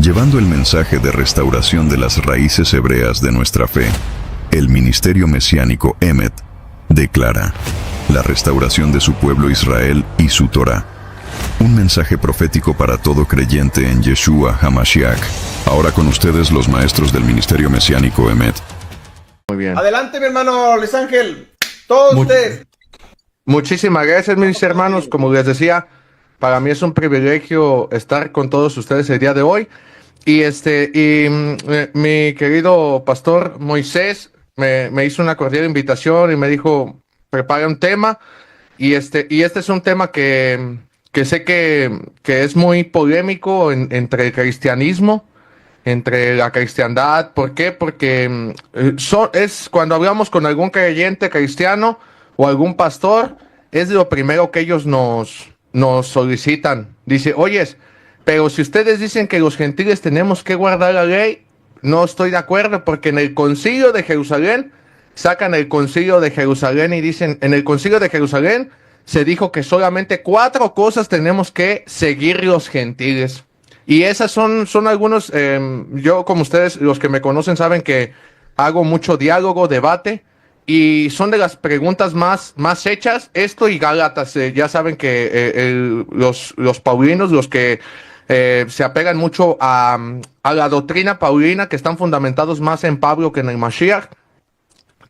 Llevando el mensaje de restauración de las raíces hebreas de nuestra fe, el ministerio mesiánico Emet declara la restauración de su pueblo Israel y su Torá. Un mensaje profético para todo creyente en Yeshua HaMashiach. Ahora con ustedes los maestros del ministerio mesiánico Emet. Muy bien. Adelante, mi hermano Luis Ángel. Todos ustedes. Muchísimas gracias, mis hermanos. Como les decía, para mí es un privilegio estar con todos ustedes el día de hoy. Y mi querido pastor Moisés me hizo una cordial invitación y me dijo, prepara un tema. Y este es un tema que sé que es muy polémico entre el cristianismo, entre la cristiandad. ¿Por qué? Porque es cuando hablamos con algún creyente cristiano o algún pastor, es lo primero que ellos nos solicitan. Dice, oyes, pero si ustedes dicen que los gentiles tenemos que guardar la ley, no estoy de acuerdo, porque en el concilio de Jerusalén, sacan el concilio de Jerusalén y dicen, en el concilio de Jerusalén se dijo que solamente 4 cosas tenemos que seguir los gentiles. Y esas son algunos, yo como ustedes, los que me conocen saben que hago mucho diálogo, debate, y son de las preguntas más hechas, esto y Gálatas. Ya saben que los paulinos, los que se apegan mucho a la doctrina paulina, que están fundamentados más en Pablo que en el Mashiach,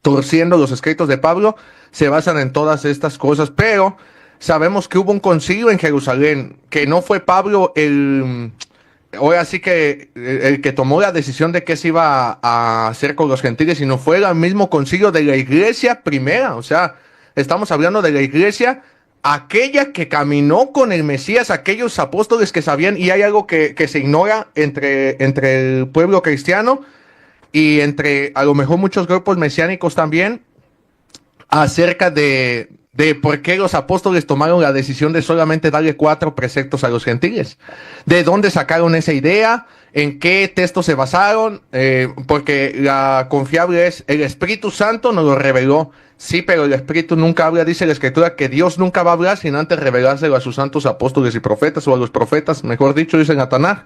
torciendo los escritos de Pablo, se basan en todas estas cosas. Pero sabemos que hubo un concilio en Jerusalén, que no fue Pablo ahora sí que el que tomó la decisión de qué se iba a hacer con los gentiles, sino fue el mismo concilio de la iglesia primera. O sea, estamos hablando de la iglesia, aquella que caminó con el Mesías, aquellos apóstoles que sabían, y hay algo que se ignora entre el pueblo cristiano y entre a lo mejor muchos grupos mesiánicos también, acerca de por qué los apóstoles tomaron la decisión de solamente darle 4 preceptos a los gentiles. ¿De dónde sacaron esa idea? ¿En qué textos se basaron? Porque la confiable es el Espíritu Santo nos lo reveló. Sí, pero el Espíritu nunca habla, dice la Escritura, que Dios nunca va a hablar sin antes revelárselo a sus santos apóstoles y profetas, o a los profetas, mejor dicho, dice en Tanaj.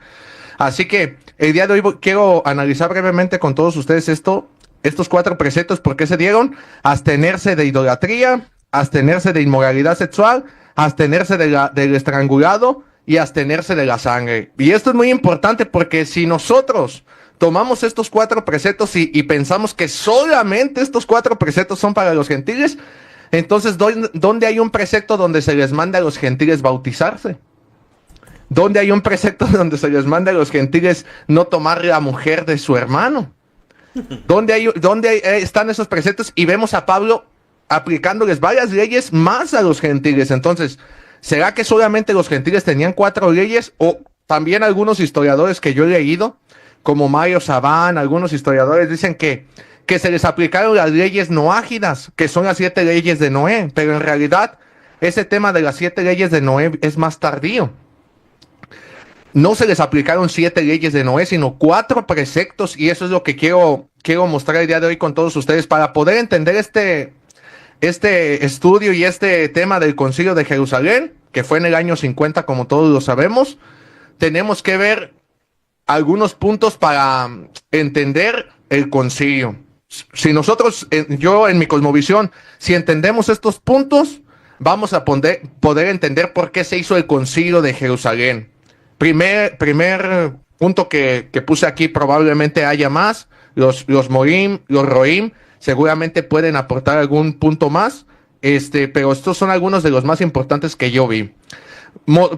Así que el día de hoy quiero analizar brevemente con todos ustedes estos 4 preceptos. ¿Por qué se dieron? Abstenerse de idolatría, abstenerse de inmoralidad sexual, abstenerse del estrangulado y abstenerse de la sangre. Y esto es muy importante, porque si nosotros tomamos estos 4 preceptos y pensamos que solamente estos 4 preceptos son para los gentiles, entonces ¿dónde hay un precepto donde se les manda a los gentiles bautizarse? ¿Dónde hay un precepto donde se les manda a los gentiles no tomar la mujer de su hermano? ¿Dónde están esos preceptos? Y vemos a Pablo aplicándoles varias leyes más a los gentiles. Entonces, ¿será que solamente los gentiles tenían 4 leyes? O también algunos historiadores que yo he leído, como Mario Sabán, algunos historiadores dicen que se les aplicaron las leyes noágidas, que son las 7 leyes de Noé, pero en realidad ese tema de las 7 leyes de Noé es más tardío. No se les aplicaron 7 leyes de Noé, sino 4 preceptos, y eso es lo que quiero mostrar el día de hoy con todos ustedes, para poder entender este estudio y este tema del concilio de Jerusalén, que fue en el año 50, como todos lo sabemos. Tenemos que ver algunos puntos para entender el concilio. Si nosotros, yo en mi cosmovisión, si entendemos estos puntos, vamos a poder entender por qué se hizo el concilio de Jerusalén. Primer punto que puse aquí, probablemente haya más, los Morim, los Roim, seguramente pueden aportar algún punto más, pero estos son algunos de los más importantes que yo vi.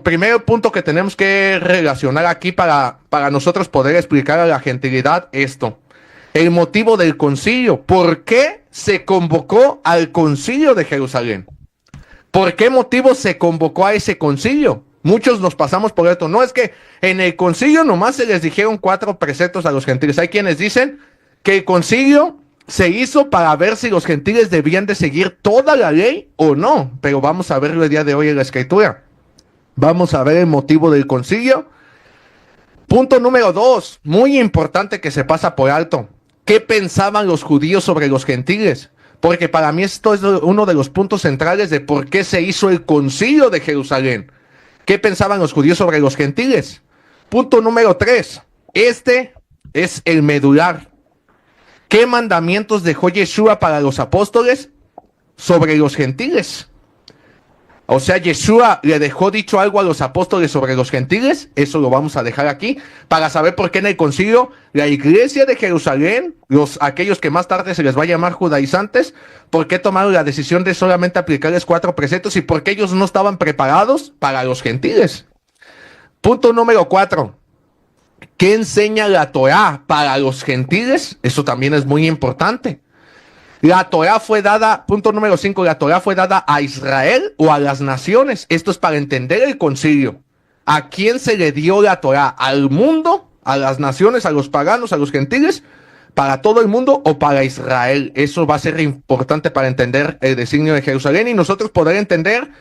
Primer punto que tenemos que relacionar aquí para nosotros poder explicar a la gentilidad esto. El motivo del concilio. ¿Por qué se convocó al concilio de Jerusalén? ¿Por qué motivo se convocó a ese concilio? Muchos nos pasamos por esto. No es que en el concilio nomás se les dijeron 4 preceptos a los gentiles. Hay quienes dicen que el concilio se hizo para ver si los gentiles debían de seguir toda la ley o no. Pero vamos a verlo el día de hoy en la Escritura. Vamos a ver el motivo del concilio. Punto número 2, muy importante, que se pasa por alto. ¿Qué pensaban los judíos sobre los gentiles? Porque para mí esto es uno de los puntos centrales de por qué se hizo el concilio de Jerusalén. ¿Qué pensaban los judíos sobre los gentiles? Punto número 3. Este es el medular. ¿Qué mandamientos dejó Yeshua para los apóstoles sobre los gentiles? O sea, Yeshua le dejó dicho algo a los apóstoles sobre los gentiles. Eso lo vamos a dejar aquí para saber por qué en el concilio la iglesia de Jerusalén, aquellos que más tarde se les va a llamar judaizantes, por qué tomaron la decisión de solamente aplicarles 4 preceptos y por qué ellos no estaban preparados para los gentiles. Punto número 4. ¿Qué enseña la Torá para los gentiles? Eso también es muy importante. La Torá fue dada, punto número 5, la Torá fue dada a Israel o a las naciones. Esto es para entender el concilio. ¿A quién se le dio la Torá? ¿Al mundo? ¿A las naciones? ¿A los paganos? ¿A los gentiles? ¿Para todo el mundo o para Israel? Eso va a ser importante para entender el designio de Jerusalén y nosotros poder entender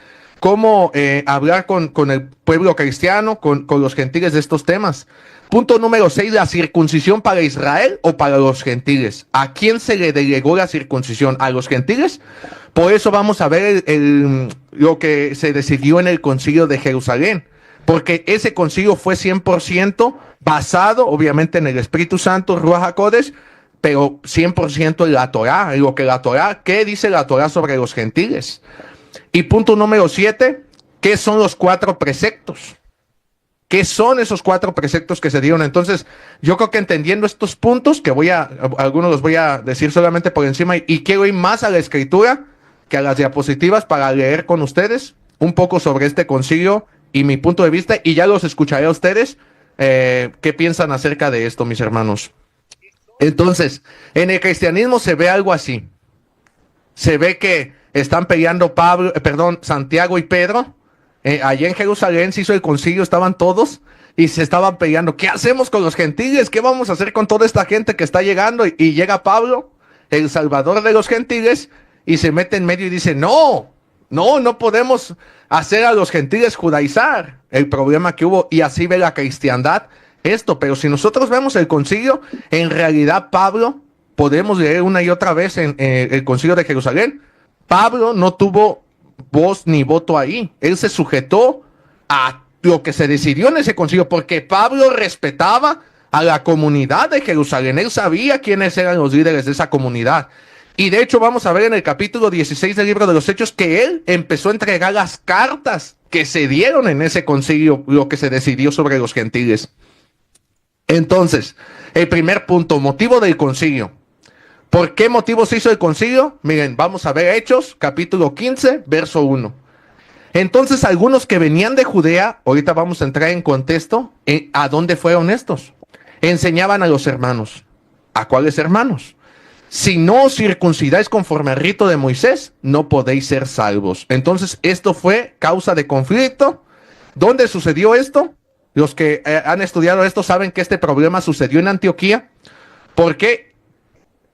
cómo hablar con el pueblo cristiano, con los gentiles de estos temas. Punto número 6, la circuncisión para Israel o para los gentiles. ¿A quién se le delegó la circuncisión? ¿A los gentiles? Por eso vamos a ver lo que se decidió en el concilio de Jerusalén. Porque ese concilio fue 100% basado, obviamente, en el Espíritu Santo, Ruach HaKodesh, pero 100% en la Torá. ¿Qué dice la Torá sobre los gentiles? Y punto número 7, ¿qué son los 4 preceptos? ¿Qué son esos 4 preceptos que se dieron? Entonces, yo creo que entendiendo estos puntos, que algunos los voy a decir solamente por encima, y quiero ir más a la escritura que a las diapositivas para leer con ustedes un poco sobre este concilio y mi punto de vista, y ya los escucharé a ustedes, qué piensan acerca de esto, mis hermanos. Entonces, en el cristianismo se ve algo así. Se ve que están peleando Santiago y Pedro. Allá en Jerusalén se hizo el concilio, estaban todos y se estaban peleando. ¿Qué hacemos con los gentiles? ¿Qué vamos a hacer con toda esta gente que está llegando? Y llega Pablo, el salvador de los gentiles, y se mete en medio y dice, no podemos hacer a los gentiles judaizar. El problema que hubo, y así ve la cristiandad esto. Pero si nosotros vemos el concilio, en realidad Pablo, podemos leer una y otra vez en el concilio de Jerusalén, Pablo no tuvo voz ni voto ahí. Él se sujetó a lo que se decidió en ese concilio porque Pablo respetaba a la comunidad de Jerusalén. Él sabía quiénes eran los líderes de esa comunidad. Y de hecho vamos a ver en el capítulo 16 del libro de los Hechos que él empezó a entregar las cartas que se dieron en ese concilio, lo que se decidió sobre los gentiles. Entonces, el primer punto, motivo del concilio. ¿Por qué motivo se hizo el concilio? Miren, vamos a ver Hechos, capítulo 15, verso 1. Entonces, algunos que venían de Judea, ahorita vamos a entrar en contexto, ¿a dónde fueron estos? Enseñaban a los hermanos. ¿A cuáles hermanos? Si no os circuncidáis conforme al rito de Moisés, no podéis ser salvos. Entonces, esto fue causa de conflicto. ¿Dónde sucedió esto? Los que han estudiado esto saben que este problema sucedió en Antioquía. ¿Por qué?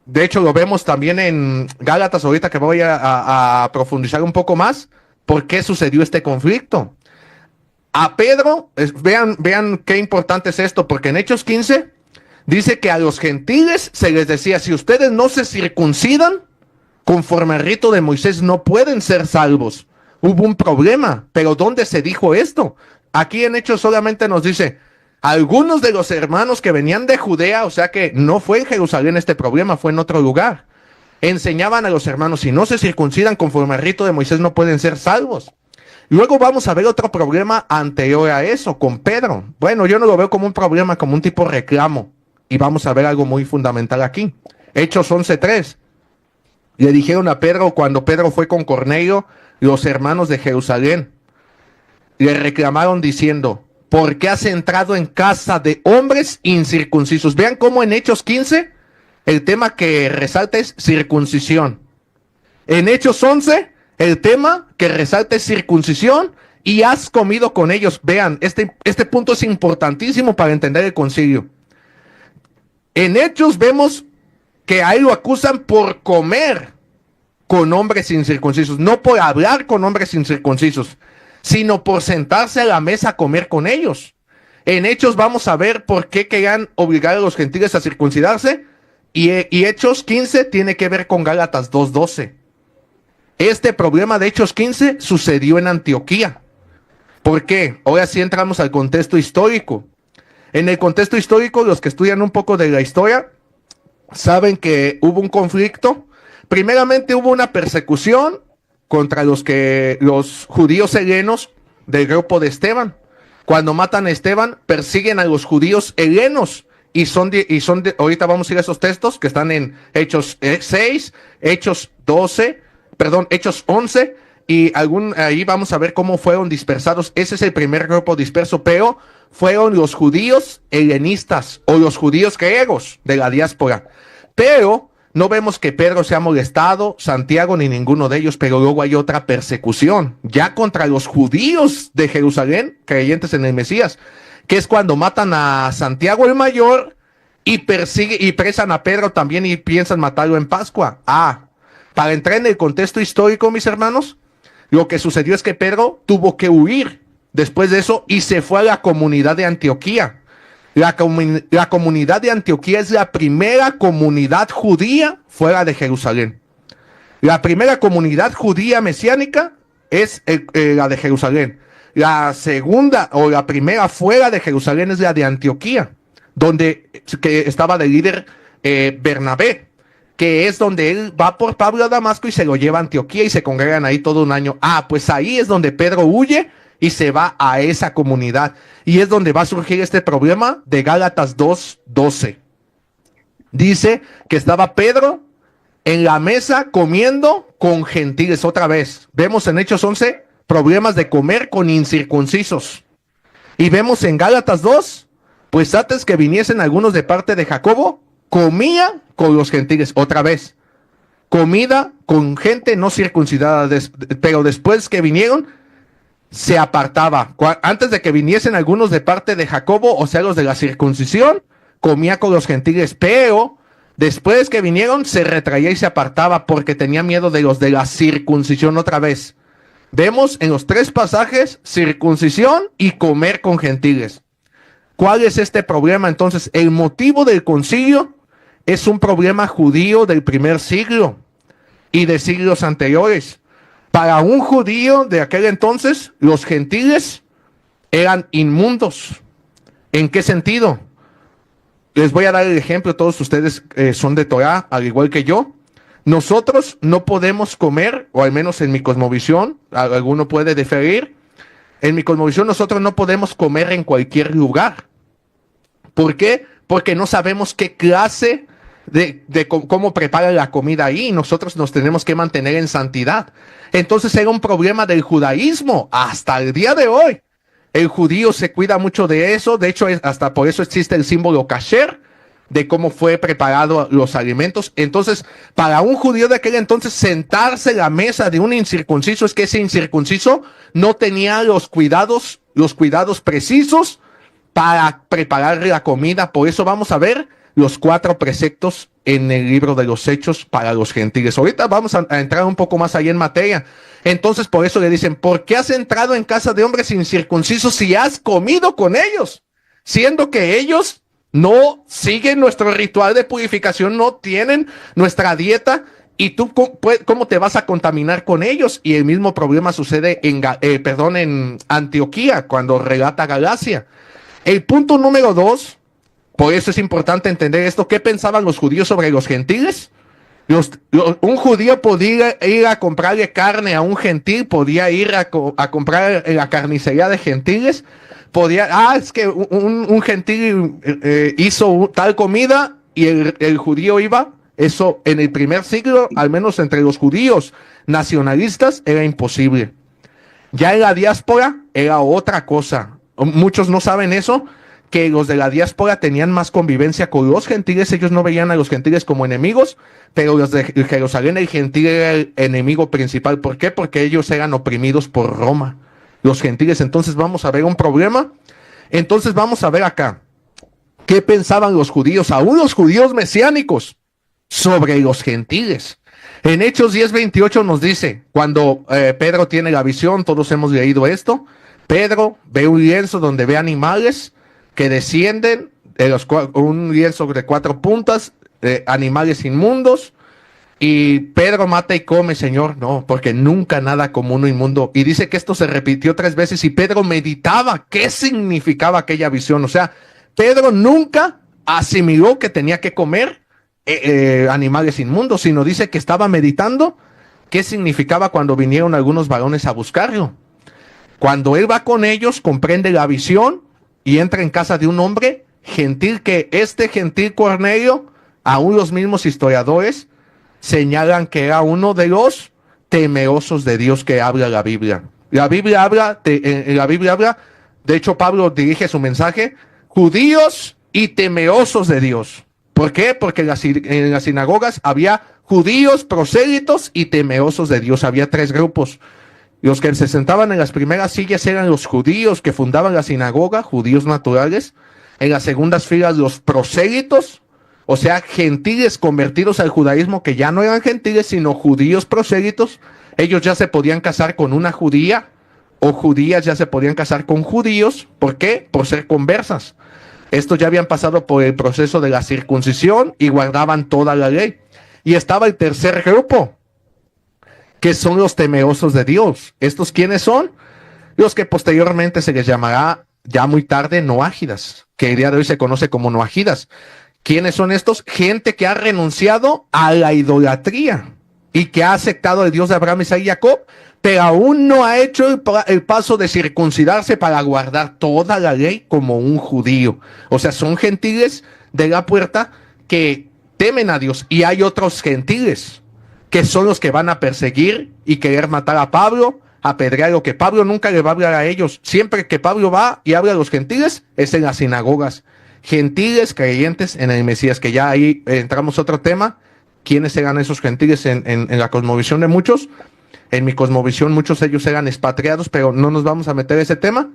De hecho, lo vemos también en Gálatas, ahorita que voy a profundizar un poco más. ¿Por qué sucedió este conflicto? A Pedro, vean qué importante es esto, porque en Hechos 15 dice que a los gentiles se les decía, si ustedes no se circuncidan, conforme al rito de Moisés, no pueden ser salvos. Hubo un problema, pero ¿dónde se dijo esto? Aquí en Hechos solamente nos dice, algunos de los hermanos que venían de Judea, o sea que no fue en Jerusalén este problema, fue en otro lugar, enseñaban a los hermanos, si no se circuncidan conforme al rito de Moisés no pueden ser salvos. Luego vamos a ver otro problema anterior a eso, con Pedro. Bueno, yo no lo veo como un problema, como un tipo reclamo. Y vamos a ver algo muy fundamental aquí. Hechos 11:3. Le dijeron a Pedro, cuando Pedro fue con Cornelio, los hermanos de Jerusalén, le reclamaron diciendo, ¿por qué has entrado en casa de hombres incircuncisos? Vean cómo en Hechos 15, el tema que resalta es circuncisión. En Hechos 11, el tema que resalta es circuncisión y has comido con ellos. Vean, este punto es importantísimo para entender el concilio. En Hechos vemos que ahí lo acusan por comer con hombres incircuncisos, no por hablar con hombres incircuncisos, sino por sentarse a la mesa a comer con ellos. En Hechos vamos a ver por qué querían obligar a los gentiles a circuncidarse, y Hechos 15 tiene que ver con Gálatas 2:12. Este problema de Hechos 15 sucedió en Antioquía. ¿Por qué? Ahora sí entramos al contexto histórico. En el contexto histórico, los que estudian un poco de la historia saben que hubo un conflicto. Primeramente hubo una persecución contra los judíos helenos del grupo de Esteban. Cuando matan a Esteban, persiguen a los judíos helenos. Ahorita vamos a ir a esos textos que están en Hechos 6, Hechos 11, y ahí vamos a ver cómo fueron dispersados. Ese es el primer grupo disperso, pero fueron los judíos helenistas o los judíos griegos de la diáspora. Pero no vemos que Pedro se ha molestado, Santiago ni ninguno de ellos, pero luego hay otra persecución, ya contra los judíos de Jerusalén, creyentes en el Mesías, que es cuando matan a Santiago el mayor y presan a Pedro también y piensan matarlo en Pascua. Para entrar en el contexto histórico, mis hermanos, lo que sucedió es que Pedro tuvo que huir después de eso y se fue a la comunidad de Antioquía. La comunidad de Antioquía es la primera comunidad judía fuera de Jerusalén. La primera comunidad judía mesiánica es la de Jerusalén. La segunda o la primera fuera de Jerusalén es la de Antioquía, que estaba de líder Bernabé, que es donde él va por Pablo a Damasco y se lo lleva a Antioquía y se congregan ahí todo un año. Pues ahí es donde Pedro huye y se va a esa comunidad. Y es donde va a surgir este problema de Gálatas 2:12. Dice que estaba Pedro en la mesa comiendo con gentiles otra vez. Vemos en Hechos 11 problemas de comer con incircuncisos. Y vemos en Gálatas 2, pues antes que viniesen algunos de parte de Jacobo, comía con los gentiles otra vez. Comida con gente no circuncidada, pero después que vinieron, se apartaba. Antes de que viniesen algunos de parte de Jacobo, o sea, los de la circuncisión, comía con los gentiles, pero después que vinieron, se retraía y se apartaba porque tenía miedo de los de la circuncisión otra vez. Vemos en los tres pasajes circuncisión y comer con gentiles. ¿Cuál es este problema? Entonces, el motivo del concilio es un problema judío del primer siglo y de siglos anteriores. Para un judío de aquel entonces, los gentiles eran inmundos. ¿En qué sentido? Les voy a dar el ejemplo, todos ustedes son de Torah, al igual que yo. Nosotros no podemos comer, o al menos en mi cosmovisión, alguno puede diferir, en mi cosmovisión nosotros no podemos comer en cualquier lugar. ¿Por qué? Porque no sabemos qué clase de cómo preparan la comida ahí, y nosotros nos tenemos que mantener en santidad. Entonces era un problema del judaísmo hasta el día de hoy. El judío se cuida mucho de eso, de hecho hasta por eso existe el símbolo kasher, de cómo fue preparado los alimentos. Entonces, para un judío de aquel entonces, sentarse en la mesa de un incircunciso, es que ese incircunciso no tenía los cuidados precisos para preparar la comida. Por eso vamos a ver los 4 preceptos en el libro de los Hechos para los gentiles. Ahorita vamos a entrar un poco más ahí en materia. Entonces, por eso le dicen, ¿por qué has entrado en casa de hombres incircuncisos si has comido con ellos? Siendo que ellos no siguen nuestro ritual de purificación, no tienen nuestra dieta, y tú, ¿cómo te vas a contaminar con ellos? Y el mismo problema sucede en Antioquía, cuando relata Galacia. El punto número 2, por eso es importante entender esto, ¿qué pensaban los judíos sobre los gentiles? Un judío podía ir a comprarle carne a un gentil, podía ir a comprar en la carnicería de gentiles, es que un gentil hizo tal comida y el judío iba. Eso en el primer siglo, al menos entre los judíos nacionalistas, era imposible. Ya en la diáspora era otra cosa. Muchos no saben eso, que los de la diáspora tenían más convivencia con los gentiles. Ellos no veían a los gentiles como enemigos, pero los de Jerusalén, el gentil era el enemigo principal. ¿Por qué? Porque ellos eran oprimidos por Roma, los gentiles. Entonces vamos a ver un problema. Entonces vamos a ver acá, ¿qué pensaban los judíos, aún los judíos mesiánicos, sobre los gentiles? En Hechos 10:28 nos dice, cuando Pedro tiene la visión, todos hemos leído esto, Pedro ve un lienzo donde ve animales que descienden, un lienzo de 4 puntas, animales inmundos, y Pedro mata y come. Señor, no, porque nunca nada como uno inmundo. Y dice que esto se repitió 3 veces y Pedro meditaba qué significaba aquella visión. O sea, Pedro nunca asimiló que tenía que comer animales inmundos, sino dice que estaba meditando qué significaba cuando vinieron algunos varones a buscarlo. Cuando él va con ellos, comprende la visión y entra en casa de un hombre gentil, que este gentil Cornelio, aún los mismos historiadores señalan que era uno de los temerosos de Dios que habla la Biblia. La Biblia habla, de hecho Pablo dirige su mensaje, judíos y temerosos de Dios. ¿Por qué? Porque en las sinagogas había judíos, prosélitos y temerosos de Dios. Había tres grupos. Los que se sentaban en las primeras sillas eran los judíos que fundaban la sinagoga, judíos naturales. En las segundas filas los prosélitos, o sea, gentiles convertidos al judaísmo, que ya no eran gentiles, sino judíos prosélitos. Ellos ya se podían casar con una judía, o judías ya se podían casar con judíos. ¿Por qué? Por ser conversas. Estos ya habían pasado por el proceso de la circuncisión y guardaban toda la ley. Y estaba el tercer grupo, que son los temerosos de Dios. ¿Estos quiénes son? Los que posteriormente se les llamará, ya muy tarde, noágidas, que el día de hoy se conoce como noágidas. ¿Quiénes son estos? Gente que ha renunciado a la idolatría y que ha aceptado al Dios de Abraham, Isaac y Jacob, pero aún no ha hecho el paso de circuncidarse para guardar toda la ley como un judío. O sea, son gentiles de la puerta que temen a Dios. Y hay otros gentiles que son los que van a perseguir y querer matar a Pablo, apedrearlo, que Pablo nunca le va a hablar a ellos. Siempre que Pablo va y habla a los gentiles es en las sinagogas. Gentiles creyentes en el Mesías, que ya ahí entramos a otro tema. ¿Quiénes eran esos gentiles en la cosmovisión de muchos? En mi cosmovisión muchos de ellos eran expatriados, pero no nos vamos a meter en ese tema.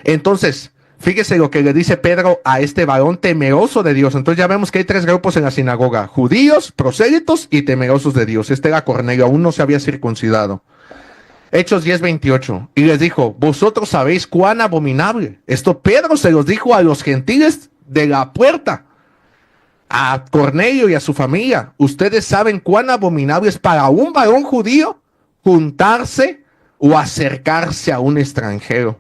Entonces, fíjese lo que le dice Pedro a este varón temeroso de Dios. Entonces ya vemos que hay tres grupos en la sinagoga: judíos, prosélitos y temerosos de Dios. Este era Cornelio, aún no se había circuncidado. Hechos 10:28. Y les dijo: vosotros sabéis cuán abominable. Esto Pedro se los dijo a los gentiles de la puerta, a Cornelio y a su familia. Ustedes saben cuán abominable es para un varón judío juntarse o acercarse a un extranjero.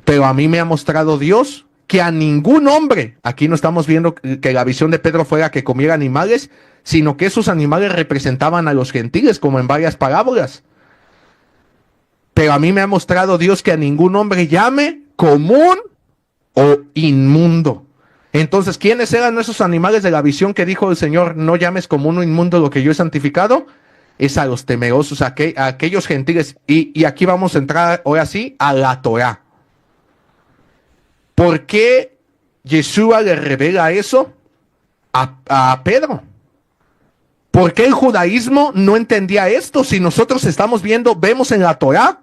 Pero a mí me ha mostrado Dios que a ningún hombre, aquí no estamos viendo que la visión de Pedro fuera que comiera animales, sino que esos animales representaban a los gentiles, como en varias parábolas. Pero a mí me ha mostrado Dios que a ningún hombre llame común o inmundo. Entonces, ¿quiénes eran esos animales de la visión que dijo el Señor: no llames común o inmundo lo que yo he santificado? Es a los temerosos, a aquellos gentiles. Y aquí vamos a entrar ahora sí a la Torá. ¿Por qué Yeshua le revela eso a Pedro? ¿Por qué el judaísmo no entendía esto? Si nosotros vemos en la Torá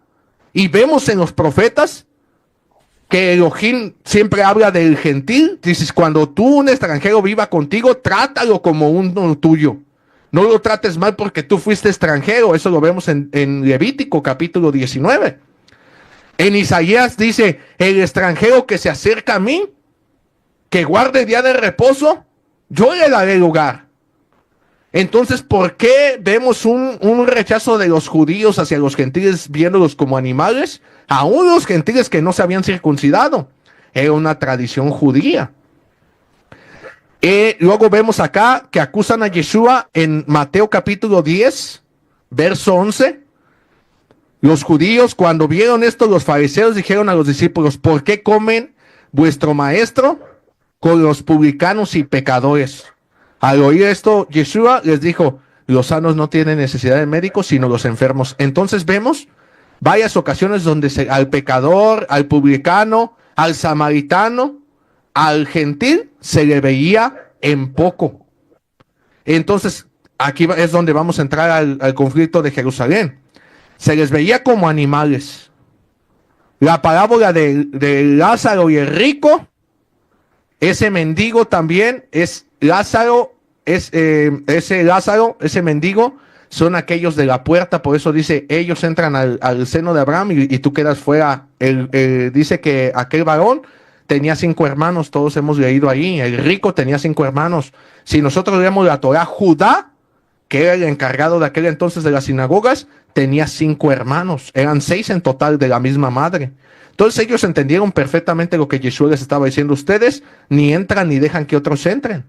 y vemos en los profetas que Elohim siempre habla del gentil. Dices, cuando un extranjero viva contigo, trátalo como uno tuyo. No lo trates mal porque tú fuiste extranjero. Eso lo vemos en Levítico capítulo 19. En Isaías dice: el extranjero que se acerca a mí, que guarde el día de reposo, yo le daré lugar. Entonces, ¿por qué vemos un rechazo de los judíos hacia los gentiles, viéndolos como animales? Aún los gentiles que no se habían circuncidado. Era una tradición judía. Luego vemos acá que acusan a Yeshua en Mateo capítulo 10, verso 11. Los judíos, cuando vieron esto, los fariseos dijeron a los discípulos: ¿por qué comen vuestro maestro con los publicanos y pecadores? Al oír esto, Yeshua les dijo: los sanos no tienen necesidad de médicos, sino los enfermos. Entonces vemos varias ocasiones donde al pecador, al publicano, al samaritano, al gentil, se le veía en poco. Entonces, aquí es donde vamos a entrar al conflicto de Jerusalén. Se les veía como animales. La parábola de Lázaro y el rico, ese mendigo también es Lázaro, ese mendigo, son aquellos de la puerta. Por eso dice: ellos entran al seno de Abraham y tú quedas fuera. Dice que aquel varón tenía 5 hermanos, todos hemos leído ahí. El rico tenía 5 hermanos. Si nosotros leemos la Torá, Judá, que era el encargado de aquel entonces de las sinagogas, tenía 5 hermanos. Eran 6 en total de la misma madre. Entonces ellos entendieron perfectamente lo que Yeshua les estaba diciendo. Ustedes ni entran ni dejan que otros entren.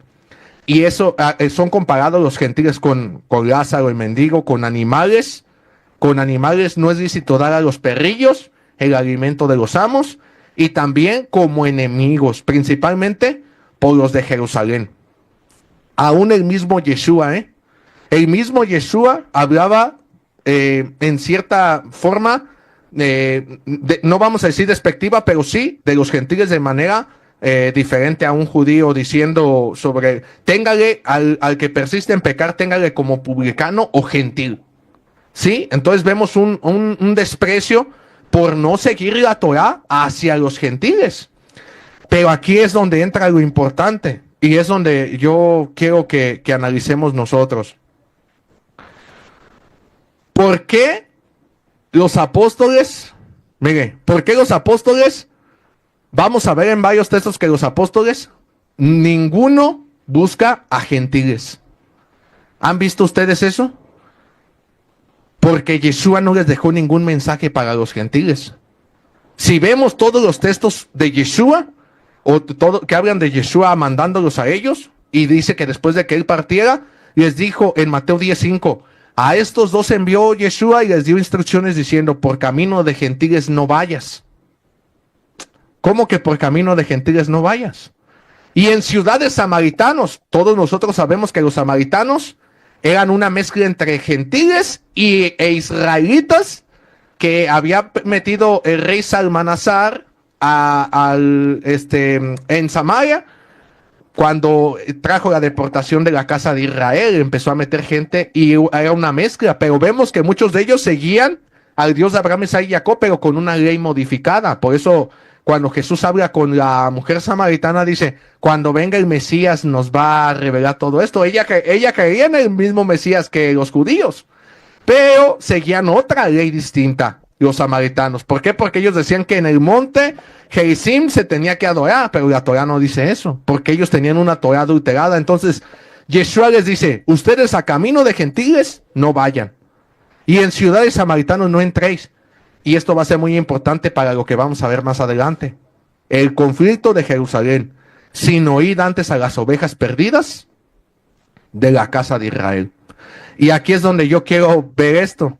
Y eso son comparados los gentiles con Lázaro, el mendigo, con animales. Con animales no es lícito dar a los perrillos el alimento de los amos. Y también como enemigos, principalmente por los de Jerusalén. Aún el mismo Yeshua, el mismo Yeshua hablaba en cierta forma, no vamos a decir despectiva, pero sí de los gentiles de manera diferente a un judío, diciendo sobre, téngale al que persiste en pecar, téngale como publicano o gentil. ¿Sí? Entonces vemos un desprecio por no seguir la Torá hacia los gentiles. Pero aquí es donde entra lo importante y es donde yo quiero que analicemos nosotros. ¿Por qué los apóstoles, mire, por qué los apóstoles, vamos a ver en varios textos que los apóstoles, ninguno busca a gentiles? ¿Han visto ustedes eso? Porque Yeshua no les dejó ningún mensaje para los gentiles. Si vemos todos los textos de Yeshua, o todo que hablan de Yeshua mandándolos a ellos, y dice que después de que él partiera, les dijo en Mateo 10:5, a estos dos envió Yeshua y les dio instrucciones diciendo, por camino de gentiles no vayas. ¿Cómo que por camino de gentiles no vayas? Y en ciudades samaritanos, todos nosotros sabemos que los samaritanos eran una mezcla entre gentiles e israelitas que había metido el rey Salmanasar en Samaria cuando trajo la deportación de la casa de Israel. Empezó a meter gente y era una mezcla, pero vemos que muchos de ellos seguían al Dios de Abraham, Isaac y Jacob, pero con una ley modificada. Por eso cuando Jesús habla con la mujer samaritana, dice, cuando venga el Mesías nos va a revelar todo esto. Ella creía en el mismo Mesías que los judíos, pero seguían otra ley distinta, los samaritanos. ¿Por qué? Porque ellos decían que en el monte Gerizim se tenía que adorar, pero la Torah no dice eso, porque ellos tenían una Torah adulterada. Entonces, Yeshua les dice, ustedes a camino de gentiles no vayan, y en ciudades samaritanos no entréis. Y esto va a ser muy importante para lo que vamos a ver más adelante. El conflicto de Jerusalén, sin oír antes a las ovejas perdidas de la casa de Israel. Y aquí es donde yo quiero ver esto.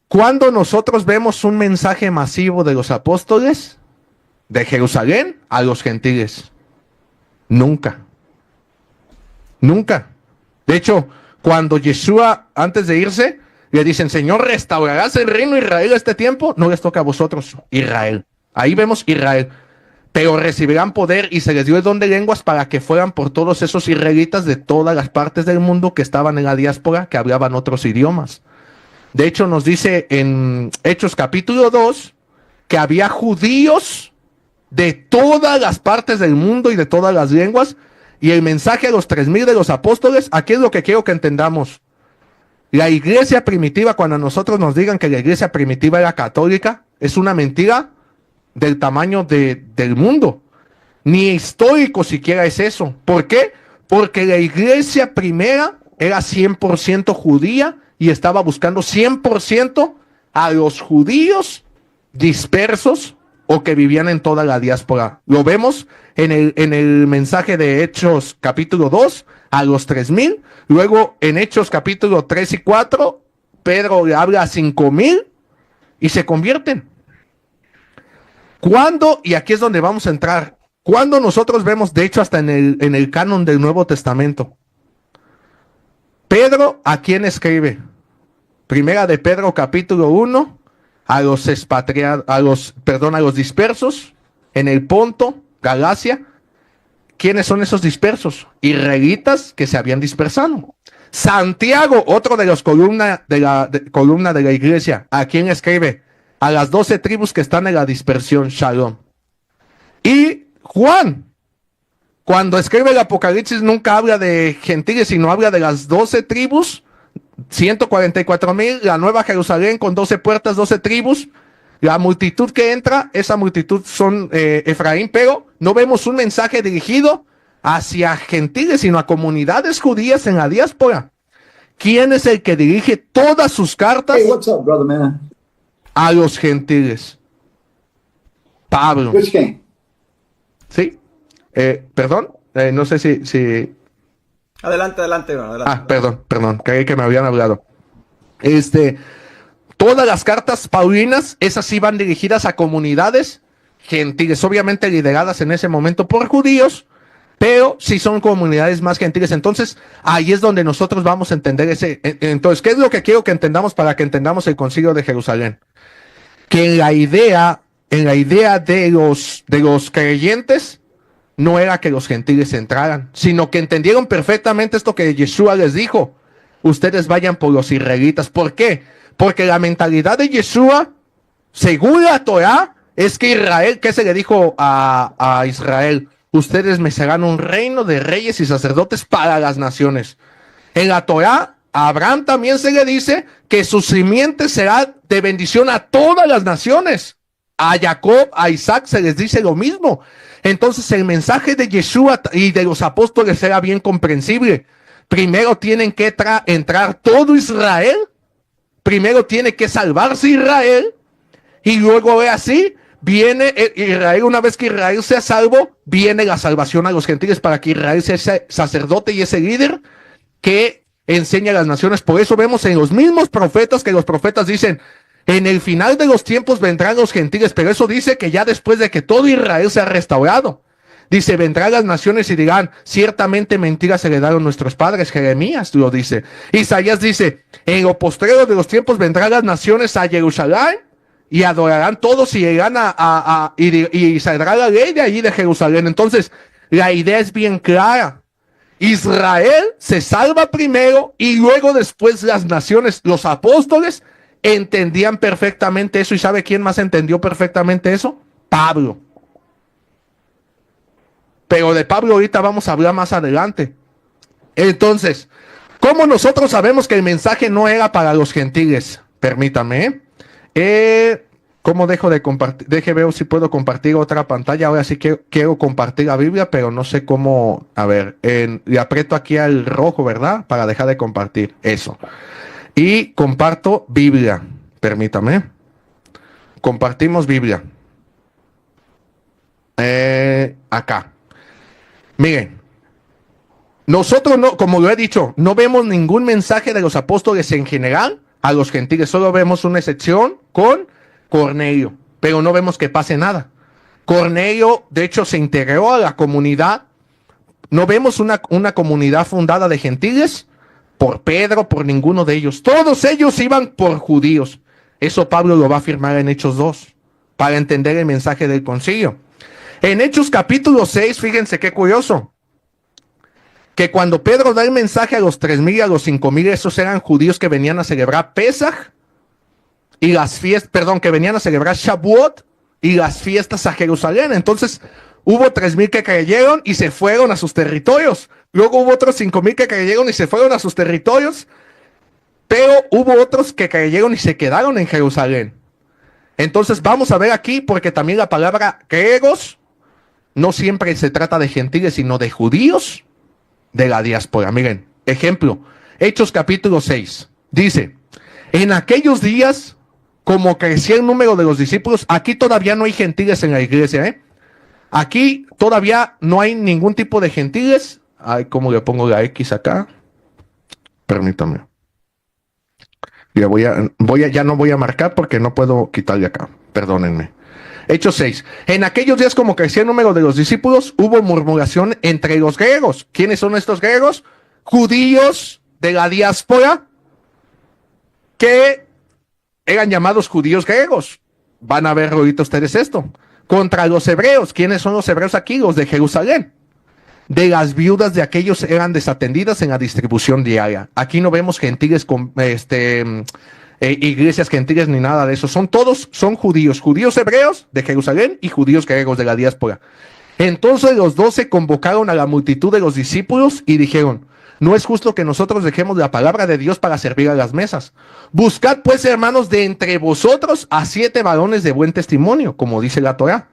Cuando nosotros vemos un mensaje masivo de los apóstoles de Jerusalén a los gentiles, nunca. Nunca. De hecho, cuando Yeshua, antes de irse, le dicen, Señor, ¿restaurarás el reino de Israel a este tiempo? No les toca a vosotros, Israel. Ahí vemos Israel. Pero recibirán poder y se les dio el don de lenguas para que fueran por todos esos israelitas de todas las partes del mundo que estaban en la diáspora, que hablaban otros idiomas. De hecho, nos dice en Hechos capítulo 2 que había judíos de todas las partes del mundo y de todas las lenguas. Y el mensaje a los 3,000 de los apóstoles, aquí es lo que quiero que entendamos. La iglesia primitiva, cuando a nosotros nos digan que la iglesia primitiva era católica, es una mentira del tamaño del mundo. Ni histórico siquiera es eso. ¿Por qué? Porque la iglesia primera era 100% judía y estaba buscando 100% a los judíos dispersos o que vivían en toda la diáspora. Lo vemos en el mensaje de Hechos capítulo 2 a los 3,000. Luego en Hechos capítulo 3 y 4, Pedro le habla a 5,000 y se convierten. ¿Cuándo? Y aquí es donde vamos a entrar. Cuando nosotros vemos, de hecho, hasta en el canon del Nuevo Testamento, Pedro, ¿a quién escribe? Primera de Pedro capítulo 1, a los dispersos en el Ponto, Galacia. ¿Quiénes son esos dispersos? Israelitas que se habían dispersado. Santiago, otro de los columna de la iglesia, ¿a quién escribe? A las 12 tribus que están en la dispersión, Shalom. Y Juan, cuando escribe el Apocalipsis, nunca habla de gentiles, sino habla de las 12 tribus, 144,000, la Nueva Jerusalén con 12 puertas, 12 tribus. La multitud que entra, esa multitud son Efraín, pero no vemos un mensaje dirigido hacia gentiles, sino a comunidades judías en la diáspora. ¿Quién es el que dirige todas sus cartas? Hey, what's up, brother, man? A los gentiles. Pablo. Pues qué. Sí. Perdón, no sé si... Adelante, hermano, adelante. Perdón, creí que me habían hablado. Todas las cartas paulinas, esas sí van dirigidas a comunidades gentiles, obviamente lideradas en ese momento por judíos, pero sí son comunidades más gentiles. Entonces, ahí es donde nosotros vamos a entender entonces, ¿qué es lo que quiero que entendamos para que entendamos el Concilio de Jerusalén? Que en la idea de los creyentes, no era que los gentiles entraran, sino que entendieron perfectamente esto que Yeshua les dijo: ustedes vayan por los israelitas. ¿Por qué? Porque la mentalidad de Yeshua, según la Torah, es que Israel, ¿qué se le dijo a Israel? Ustedes me serán un reino de reyes y sacerdotes para las naciones. En la Torah, a Abraham también se le dice que su simiente será de bendición a todas las naciones. A Jacob, a Isaac se les dice lo mismo. Entonces el mensaje de Yeshua y de los apóstoles era bien comprensible. Primero tienen que entrar todo Israel. Primero tiene que salvarse Israel. Y luego así viene Israel. Una vez que Israel sea salvo, viene la salvación a los gentiles para que Israel sea ese sacerdote y ese líder que enseña a las naciones. Por eso vemos en los mismos profetas que los profetas dicen: en el final de los tiempos vendrán los gentiles, pero eso dice que ya después de que todo Israel sea restaurado. Dice: vendrán las naciones y dirán: ciertamente mentiras heredaron nuestros padres. Jeremías lo dice. Isaías dice: en lo postrero de los tiempos vendrán las naciones a Jerusalén y adorarán todos y irán y saldrá la ley de allí de Jerusalén. Entonces, la idea es bien clara. Israel se salva primero y luego después las naciones. Los apóstoles entendían perfectamente eso. ¿Y sabe quién más entendió perfectamente eso? Pablo. Pero de Pablo ahorita vamos a hablar más adelante. Entonces, ¿cómo nosotros sabemos que el mensaje no era para los gentiles? Permítame. ¿Cómo dejo de compartir? Deje ver si puedo compartir otra pantalla. Ahora sí quiero compartir la Biblia, pero no sé cómo. A ver, le aprieto aquí al rojo, ¿verdad? Para dejar de compartir. Eso. Y comparto Biblia. Permítame. Compartimos Biblia. Acá. Miren. Nosotros no, como lo he dicho, no vemos ningún mensaje de los apóstoles en general a los gentiles. Solo vemos una excepción con Cornelio. Pero no vemos que pase nada. Cornelio, de hecho, se integró a la comunidad. No vemos una comunidad fundada de gentiles por Pedro, por ninguno de ellos. Todos ellos iban por judíos. Eso Pablo lo va a afirmar en Hechos 2, para entender el mensaje del concilio. En Hechos capítulo 6, fíjense qué curioso, que cuando Pedro da el mensaje a los 3,000 y a los 5,000, esos eran judíos que venían a celebrar Pesaj y las fiestas, que venían a celebrar Shavuot y las fiestas a Jerusalén. Entonces, hubo 3,000 que creyeron y se fueron a sus territorios. Luego hubo otros 5,000 que creyeron y se fueron a sus territorios. Pero hubo otros que creyeron y se quedaron en Jerusalén. Entonces vamos a ver aquí, porque también la palabra griegos no siempre se trata de gentiles, sino de judíos de la diáspora. Miren, ejemplo, Hechos capítulo 6. Dice: en aquellos días, como crecía el número de los discípulos, aquí todavía no hay gentiles en la iglesia, Aquí todavía no hay ningún tipo de gentiles. Ay, ¿cómo le pongo la X acá? Permítame. Ya no voy a marcar porque no puedo quitarle acá. Perdónenme. Hechos 6. En aquellos días, como crecía el número de los discípulos, hubo murmuración entre los griegos. ¿Quiénes son estos griegos? Judíos de la diáspora que eran llamados judíos griegos. Van a ver ahorita ustedes esto. Contra los hebreos. ¿Quiénes son los hebreos aquí? Los de Jerusalén. De las viudas de aquellos eran desatendidas en la distribución diaria. Aquí no vemos gentiles con iglesias gentiles ni nada de eso. Son judíos hebreos de Jerusalén y judíos griegos de la diáspora. Entonces los 12 convocaron a la multitud de los discípulos y dijeron: no es justo que nosotros dejemos la palabra de Dios para servir a las mesas. Buscad pues, hermanos, de entre vosotros a 7 varones de buen testimonio, como dice la Torá,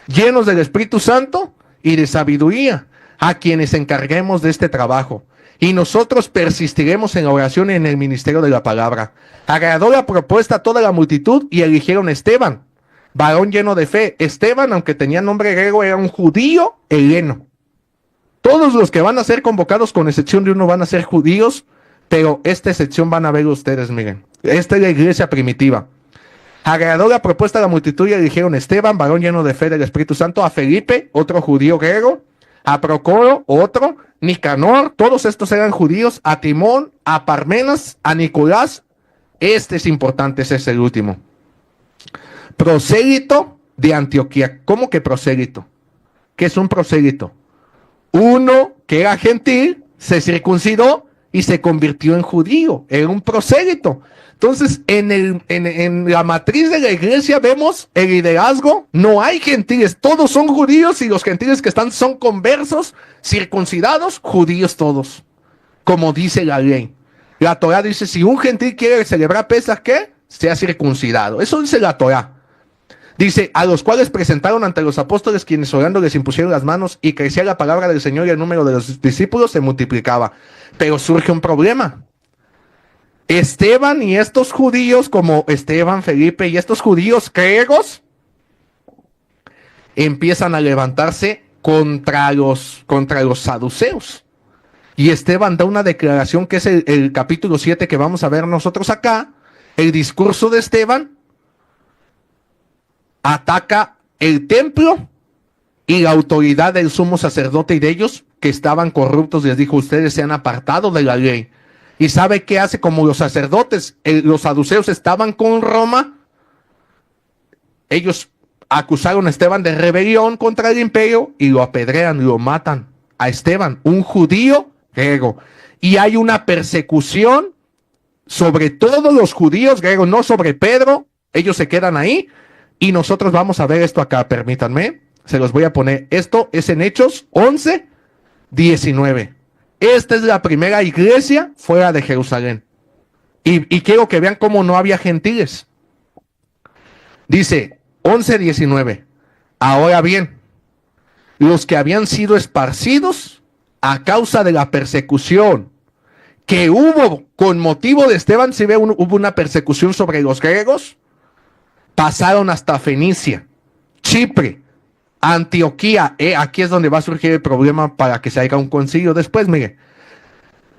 llenos del Espíritu Santo y de sabiduría, a quienes encarguemos de este trabajo. Y nosotros persistiremos en la oración y en el ministerio de la palabra. Agradó la propuesta a toda la multitud y eligieron a Esteban, varón lleno de fe. Esteban, aunque tenía nombre griego, era un judío heleno. Todos los que van a ser convocados, con excepción de uno, van a ser judíos, pero esta excepción van a ver ustedes, miren. Esta es la iglesia primitiva. Agradó la propuesta de la multitud y eligieron Esteban, varón lleno de fe del Espíritu Santo, a Felipe, otro judío griego, a Procoro, otro, Nicanor, todos estos eran judíos, a Timón, a Parmenas, a Nicolás. Este es importante, ese es el último. Prosélito de Antioquía. ¿Cómo que prosélito? ¿Qué es un prosélito? Uno que era gentil, se circuncidó y se convirtió en judío. Era un prosélito. Entonces, en la matriz de la iglesia vemos el liderazgo. No hay gentiles, todos son judíos, y los gentiles que están son conversos, circuncidados, judíos todos, como dice la ley. La Torah dice, si un gentil quiere celebrar Pesaj, ¿qué? Sea circuncidado. Eso dice la Torah. Dice, a los cuales presentaron ante los apóstoles, quienes orando les impusieron las manos, y crecía la palabra del Señor y el número de los discípulos se multiplicaba. Pero surge un problema. Esteban y estos judíos, como Esteban, Felipe y estos judíos griegos, empiezan a levantarse contra los saduceos. Y Esteban da una declaración que es el capítulo 7 que vamos a ver nosotros acá. El discurso de Esteban ataca el templo y la autoridad del sumo sacerdote y de ellos que estaban corruptos. Les dijo, ustedes se han apartado de la ley. ¿Y sabe qué hace? Como los sacerdotes, los saduceos estaban con Roma, ellos acusaron a Esteban de rebelión contra el imperio y lo apedrean, lo matan a Esteban, un judío griego. Y hay una persecución sobre todos los judíos griegos, no sobre Pedro. Ellos se quedan ahí y nosotros vamos a ver esto acá, permítanme, se los voy a poner. Esto es en Hechos 11, 19. Esta es la primera iglesia fuera de Jerusalén. Y quiero que vean cómo no había gentiles. Dice 11:19. Ahora bien, los que habían sido esparcidos a causa de la persecución que hubo con motivo de Esteban, si ve, hubo una persecución sobre los griegos, pasaron hasta Fenicia, Chipre, Antioquía. Aquí es donde va a surgir el problema para que se haga un concilio después. Mire,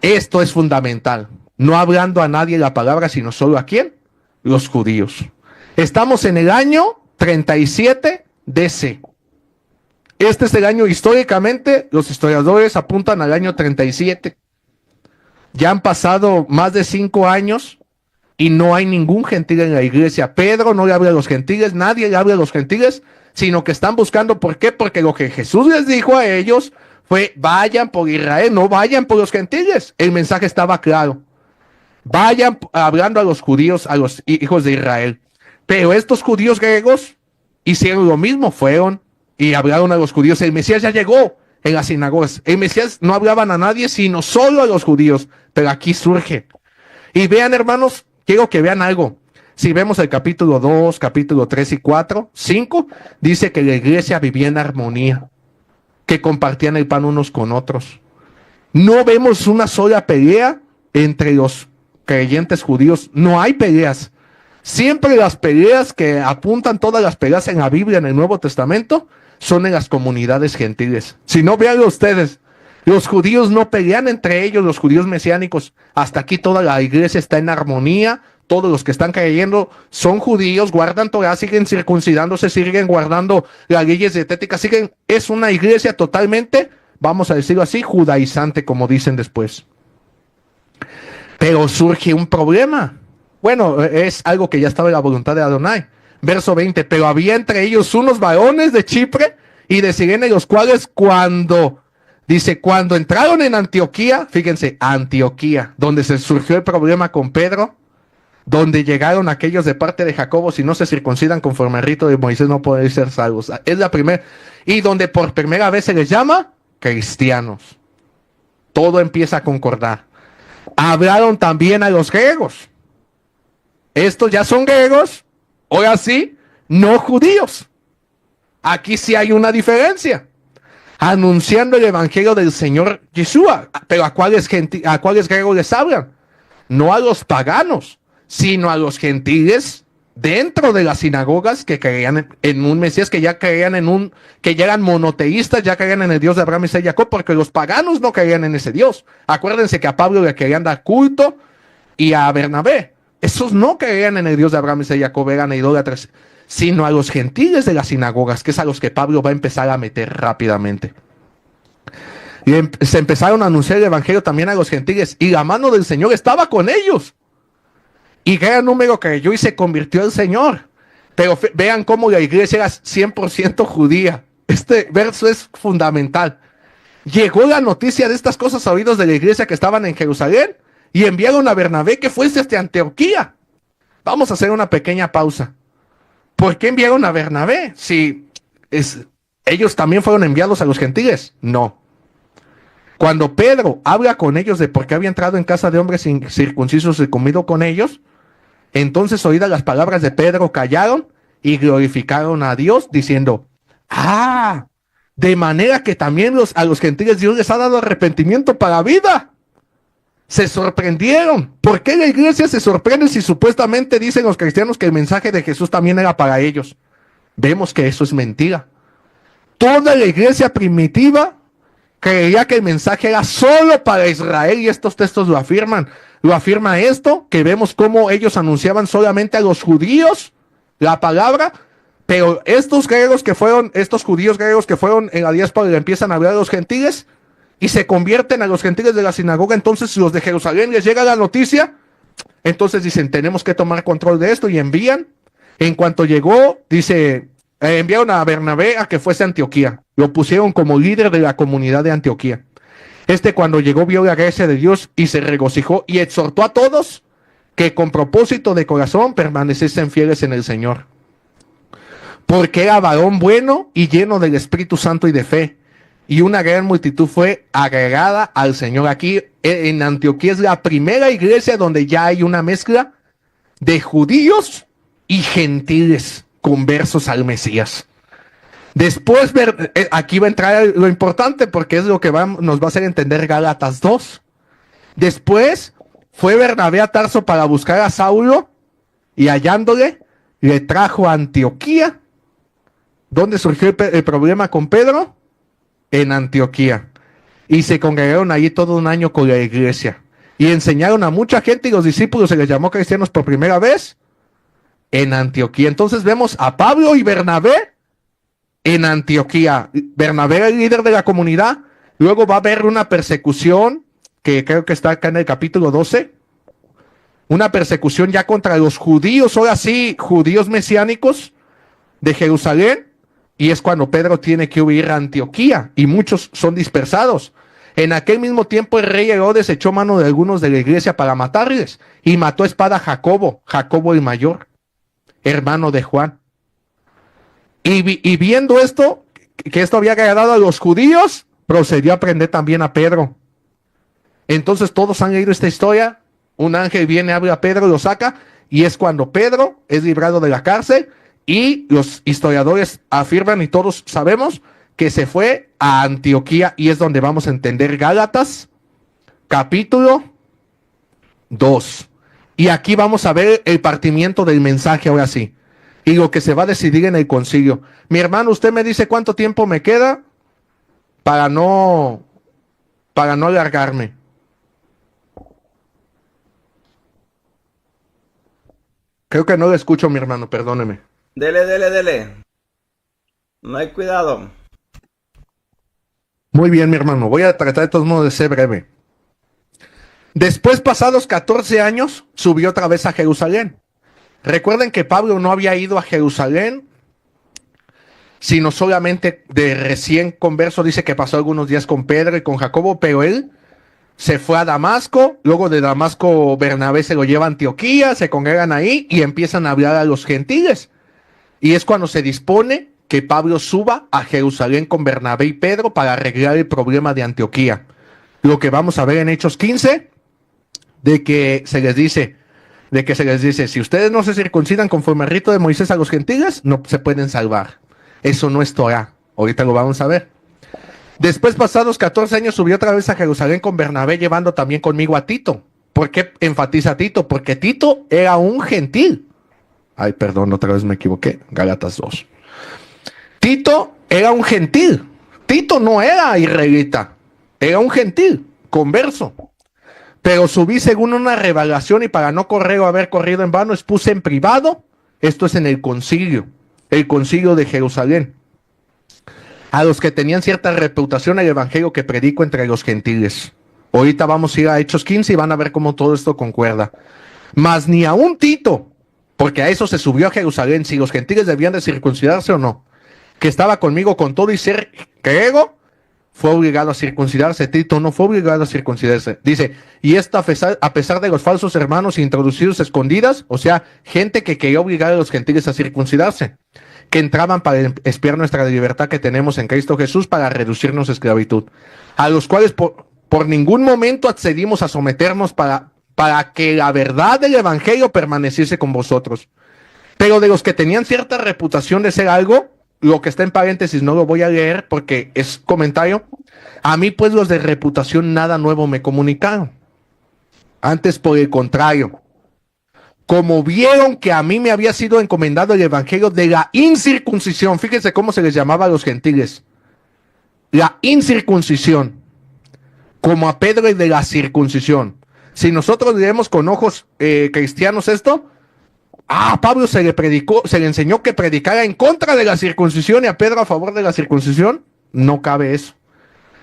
esto es fundamental. No hablando a nadie la palabra, sino solo a quién, los judíos. Estamos en el año 37 DC. Este es el año, históricamente, los historiadores apuntan al año 37. Ya han pasado más de 5 años y no hay ningún gentil en la iglesia. Pedro no le habla a los gentiles, nadie le habla a los gentiles, sino que están buscando, ¿por qué? Porque lo que Jesús les dijo a ellos fue, vayan por Israel, no vayan por los gentiles. El mensaje estaba claro. Vayan hablando a los judíos, a los hijos de Israel. Pero estos judíos griegos hicieron lo mismo, fueron y hablaron a los judíos. El Mesías ya llegó en las sinagogas. El Mesías no hablaban a nadie, sino solo a los judíos. Pero aquí surge. Y vean, hermanos, quiero que vean algo. Si vemos el capítulo 2, capítulo 3 y 4, 5, dice que la iglesia vivía en armonía, que compartían el pan unos con otros. No vemos una sola pelea entre los creyentes judíos. No hay peleas. Siempre las peleas que apuntan, todas las peleas en la Biblia, en el Nuevo Testamento, son en las comunidades gentiles. Si no, véanlo ustedes. Los judíos no pelean entre ellos, los judíos mesiánicos. Hasta aquí toda la iglesia está en armonía. Todos los que están creyendo son judíos, guardan Torah, siguen circuncidándose, siguen guardando las leyes dietéticas, es una iglesia totalmente, vamos a decirlo así, judaizante, como dicen después. Pero surge un problema. Bueno, es algo que ya estaba en la voluntad de Adonai. Verso 20, pero había entre ellos unos varones de Chipre y de Cirene, los cuales cuando entraron en Antioquía, fíjense, Antioquía, donde se surgió el problema con Pedro, donde llegaron aquellos de parte de Jacobo, si no se circuncidan conforme al rito de Moisés no pueden ser salvos. Es la primera, y donde por primera vez se les llama cristianos. Todo empieza a concordar. Hablaron también a los griegos. Estos ya son griegos, ahora sí, no judíos. Aquí sí hay una diferencia. Anunciando el evangelio del Señor Yeshua. Pero ¿a cuáles griegos les hablan? No a los paganos, sino a los gentiles dentro de las sinagogas que creían en un Mesías, que ya creían que ya eran monoteístas, ya creían en el Dios de Abraham, Isaac y Jacob, porque los paganos no creían en ese Dios. Acuérdense que a Pablo le querían dar culto y a Bernabé. Esos no creían en el Dios de Abraham, Isaac y Jacob, eran idólatras, sino a los gentiles de las sinagogas, que es a los que Pablo va a empezar a meter rápidamente. Y se empezaron a anunciar el evangelio también a los gentiles, y la mano del Señor estaba con ellos. Y gran número creyó y se convirtió al Señor. Pero vean cómo la iglesia era 100% judía. Este verso es fundamental. Llegó la noticia de estas cosas a oídos de la iglesia que estaban en Jerusalén y enviaron a Bernabé que fuese hasta Antioquía. Vamos a hacer una pequeña pausa. ¿Por qué enviaron a Bernabé? Si ellos también fueron enviados a los gentiles. No. Cuando Pedro habla con ellos de por qué había entrado en casa de hombres incircuncisos y comido con ellos, entonces, oídas las palabras de Pedro, callaron y glorificaron a Dios, diciendo: de manera que también a los gentiles Dios les ha dado arrepentimiento para vida. Se sorprendieron. ¿Por qué la iglesia se sorprende si supuestamente dicen los cristianos que el mensaje de Jesús también era para ellos? Vemos que eso es mentira. Toda la iglesia primitiva creía que el mensaje era solo para Israel, y estos textos lo afirman. Lo afirma esto, que vemos cómo ellos anunciaban solamente a los judíos la palabra, pero estos judíos griegos que fueron en la diáspora le empiezan a hablar a los gentiles y se convierten a los gentiles de la sinagoga. Entonces los de Jerusalén les llega la noticia, entonces dicen: tenemos que tomar control de esto, y envían. En cuanto llegó, enviaron a Bernabé a que fuese a Antioquía, lo pusieron como líder de la comunidad de Antioquía. Cuando llegó vio la gracia de Dios y se regocijó y exhortó a todos que con propósito de corazón permaneciesen fieles en el Señor. Porque era varón bueno y lleno del Espíritu Santo y de fe, y una gran multitud fue agregada al Señor. Aquí en Antioquía es la primera iglesia donde ya hay una mezcla de judíos y gentiles conversos al Mesías. Después, aquí va a entrar lo importante, porque es lo que nos va a hacer entender Gálatas 2. Después fue Bernabé a Tarso para buscar a Saulo, y hallándole, le trajo a Antioquía. ¿Dónde surgió el problema con Pedro? En Antioquía. Y se congregaron allí todo un año con la iglesia. Y enseñaron a mucha gente, y los discípulos se les llamó cristianos por primera vez en Antioquía. Entonces vemos a Pablo y Bernabé en Antioquía. Bernabé era el líder de la comunidad. Luego va a haber una persecución, que creo que está acá en el capítulo 12. Una persecución ya contra los judíos, ahora sí, judíos mesiánicos de Jerusalén. Y es cuando Pedro tiene que huir a Antioquía, y muchos son dispersados. En aquel mismo tiempo el rey Herodes echó mano de algunos de la iglesia para matarles, y mató a espada a Jacobo el mayor, hermano de Juan. Y viendo esto, que esto había agradado a los judíos, procedió a prender también a Pedro. Entonces todos han leído esta historia. Un ángel viene, abre a Pedro, lo saca, y es cuando Pedro es librado de la cárcel, y los historiadores afirman, y todos sabemos, que se fue a Antioquía, y es donde vamos a entender Gálatas, capítulo 2. Y aquí vamos a ver el partimiento del mensaje ahora sí, y lo que se va a decidir en el concilio. Mi hermano, usted me dice cuánto tiempo me queda para no alargarme. Creo que no le escucho, mi hermano, perdóneme. Dele. No hay cuidado. Muy bien, mi hermano. Voy a tratar de todos modos de ser breve. Después, pasados 14 años, subió otra vez a Jerusalén. Recuerden que Pablo no había ido a Jerusalén, sino solamente de recién converso. Dice que pasó algunos días con Pedro y con Jacobo, pero él se fue a Damasco. Luego de Damasco, Bernabé se lo lleva a Antioquía, se congregan ahí y empiezan a hablar a los gentiles. Y es cuando se dispone que Pablo suba a Jerusalén con Bernabé y Pedro para arreglar el problema de Antioquía. Lo que vamos a ver en Hechos 15, de que se les dice, si ustedes no se circuncidan conforme al rito de Moisés a los gentiles, no se pueden salvar. Eso no es Torah. Ahorita lo vamos a ver. Después, pasados 14 años, subió otra vez a Jerusalén con Bernabé, llevando también conmigo a Tito. ¿Por qué enfatiza a Tito? Porque Tito era un gentil. Ay, perdón, otra vez me equivoqué. Gálatas 2. Tito era un gentil. Tito no era israelita. Era un gentil, converso. Pero subí según una revelación y para no correr o haber corrido en vano, expuse en privado. Esto es en el concilio de Jerusalén. A los que tenían cierta reputación el evangelio que predico entre los gentiles. Ahorita vamos a ir a Hechos 15 y van a ver cómo todo esto concuerda. Mas ni a un Tito, porque a eso se subió a Jerusalén, si los gentiles debían de circuncidarse o no, que estaba conmigo con todo y ser griego, fue obligado a circuncidarse. Tito no fue obligado a circuncidarse. Dice, y esto a pesar de los falsos hermanos introducidos escondidas, o sea, gente que quería obligar a los gentiles a circuncidarse, que entraban para espiar nuestra libertad que tenemos en Cristo Jesús para reducirnos a esclavitud, a los cuales por ningún momento accedimos a someternos para que la verdad del evangelio permaneciese con vosotros. Pero de los que tenían cierta reputación de ser algo, lo que está en paréntesis no lo voy a leer porque es comentario. A mí pues los de reputación nada nuevo me comunicaron. Antes por el contrario, como vieron que a mí me había sido encomendado el evangelio de la incircuncisión, fíjense cómo se les llamaba a los gentiles, la incircuncisión, como a Pedro el de la circuncisión. Si nosotros leemos con ojos cristianos esto, a Pablo se le enseñó que predicara en contra de la circuncisión y a Pedro a favor de la circuncisión. No cabe eso.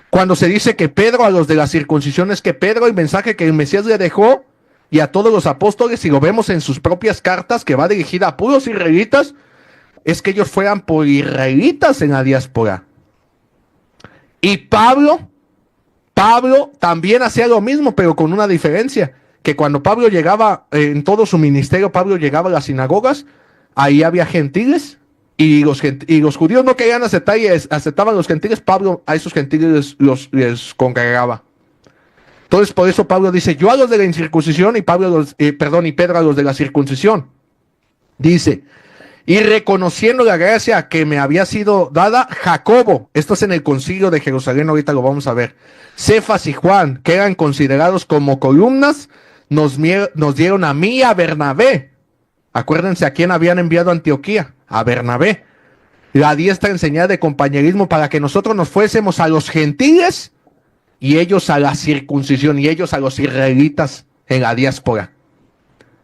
Cuando se dice que Pedro a los de la circuncisión, es que Pedro, el mensaje que el Mesías le dejó y a todos los apóstoles, y lo vemos en sus propias cartas que va dirigida a puros israelitas, es que ellos fueran por israelitas en la diáspora. Y Pablo también hacía lo mismo, pero con una diferencia. Que cuando Pablo llegaba, en todo su ministerio, Pablo llegaba a las sinagogas, ahí había gentiles, y los judíos no querían aceptar y aceptaban a los gentiles. Pablo a esos gentiles les congregaba. Entonces, por eso Pablo dice, yo a los de la incircuncisión, y Pedro a los de la circuncisión. Dice, y reconociendo la gracia que me había sido dada, Jacobo, esto es en el concilio de Jerusalén, ahorita lo vamos a ver, Cefas y Juan, que eran considerados como columnas, nos dieron a mí y a Bernabé. Acuérdense a quién habían enviado a Antioquía, a Bernabé, la diestra enseñada de compañerismo para que nosotros nos fuésemos a los gentiles y ellos a la circuncisión y ellos a los israelitas en la diáspora.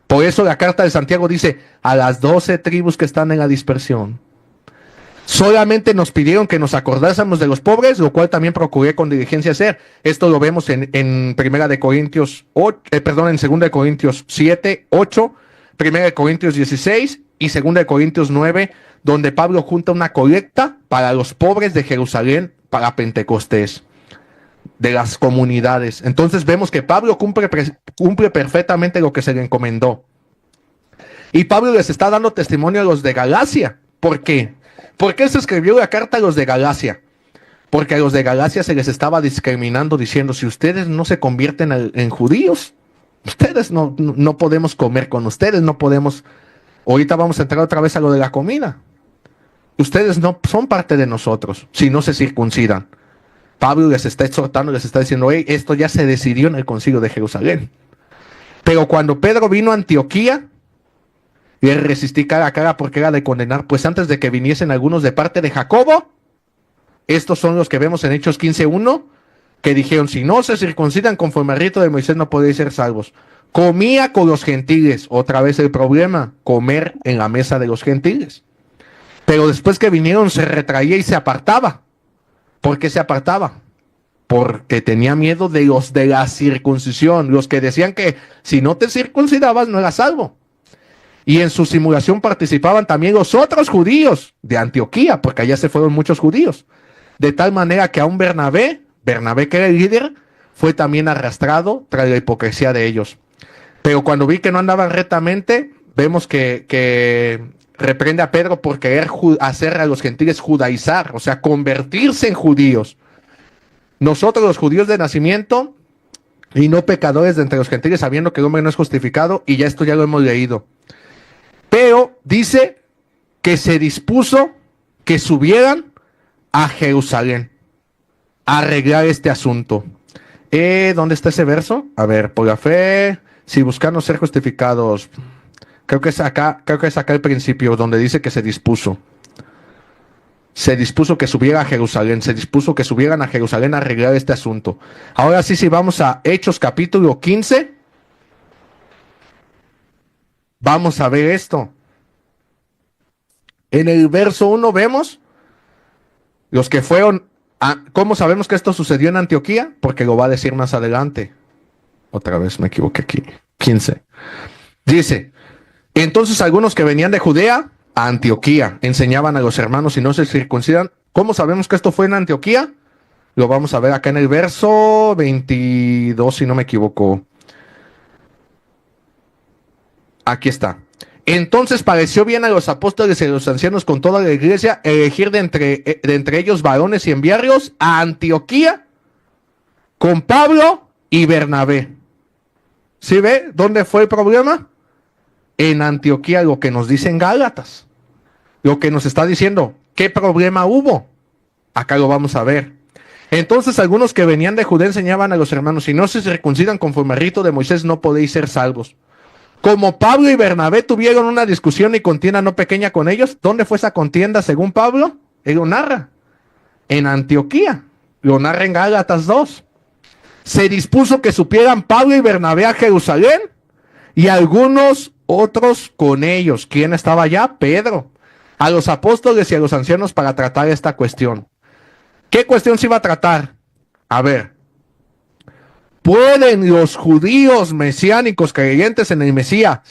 Por eso la carta de Santiago dice, a las 12 tribus que están en la dispersión. Solamente nos pidieron que nos acordásemos de los pobres, lo cual también procuré con diligencia hacer. Esto lo vemos en Primera de Corintios 8, en Segunda de Corintios 7, 8, Primera de Corintios 16 y Segunda de Corintios 9, donde Pablo junta una colecta para los pobres de Jerusalén para Pentecostés, de las comunidades. Entonces vemos que Pablo cumple perfectamente lo que se le encomendó. Y Pablo les está dando testimonio a los de Galacia. ¿Por qué? ¿Por qué se escribió la carta a los de Galacia? Porque a los de Galacia se les estaba discriminando diciendo, si ustedes no se convierten en judíos, ustedes no podemos comer con ustedes, no podemos, ahorita vamos a entrar otra vez a lo de la comida. Ustedes no son parte de nosotros si no se circuncidan. Pablo les está exhortando, les está diciendo, hey, esto ya se decidió en el concilio de Jerusalén. Pero cuando Pedro vino a Antioquía, le resistí cara a cara porque era de condenar, pues antes de que viniesen algunos de parte de Jacobo, estos son los que vemos en Hechos 15:1, que dijeron, si no se circuncidan conforme al rito de Moisés no podéis ser salvos. Comía con los gentiles, otra vez el problema, comer en la mesa de los gentiles. Pero después que vinieron se retraía y se apartaba. ¿Por qué se apartaba? Porque tenía miedo de los de la circuncisión, los que decían que si no te circuncidabas no eras salvo. Y en su simulación participaban también los otros judíos de Antioquía, porque allá se fueron muchos judíos. De tal manera que a un Bernabé que era el líder, fue también arrastrado tras la hipocresía de ellos. Pero cuando vi que no andaban rectamente, vemos que reprende a Pedro por querer hacer a los gentiles judaizar, o sea, convertirse en judíos. Nosotros los judíos de nacimiento y no pecadores de entre los gentiles, sabiendo que el hombre no es justificado, y ya esto ya lo hemos leído. Pero dice que se dispuso que subieran a Jerusalén a arreglar este asunto. ¿Dónde está ese verso? A ver, por la fe, si buscamos ser justificados. Creo que es acá el principio donde dice que se dispuso. Se dispuso que subiera a Jerusalén, se dispuso que subieran a Jerusalén a arreglar este asunto. Ahora sí, si vamos a Hechos capítulo 15, vamos a ver esto. En el verso 1 vemos los que fueron. ¿Cómo sabemos que esto sucedió en Antioquía? Porque lo va a decir más adelante. Otra vez me equivoqué aquí. 15. Dice, entonces algunos que venían de Judea a Antioquía enseñaban a los hermanos y no se circuncidan. ¿Cómo sabemos que esto fue en Antioquía? Lo vamos a ver acá en el verso 22, si no me equivoco. Aquí está. Entonces pareció bien a los apóstoles y a los ancianos con toda la iglesia elegir de entre ellos varones y enviarlos a Antioquía con Pablo y Bernabé. ¿Sí ve dónde fue el problema? En Antioquía, lo que nos dicen Gálatas. Lo que nos está diciendo, ¿qué problema hubo? Acá lo vamos a ver. Entonces algunos que venían de Judea enseñaban a los hermanos, si no se circuncidan conforme al rito de Moisés, no podéis ser salvos. Como Pablo y Bernabé tuvieron una discusión y contienda no pequeña con ellos, ¿dónde fue esa contienda según Pablo? Él lo narra. En Antioquía. Lo narra en Gálatas 2. Se dispuso que supieran Pablo y Bernabé a Jerusalén y algunos otros con ellos. ¿Quién estaba allá? Pedro. A los apóstoles y a los ancianos para tratar esta cuestión. ¿Qué cuestión se iba a tratar? A ver. ¿Pueden los judíos mesiánicos creyentes en el Mesías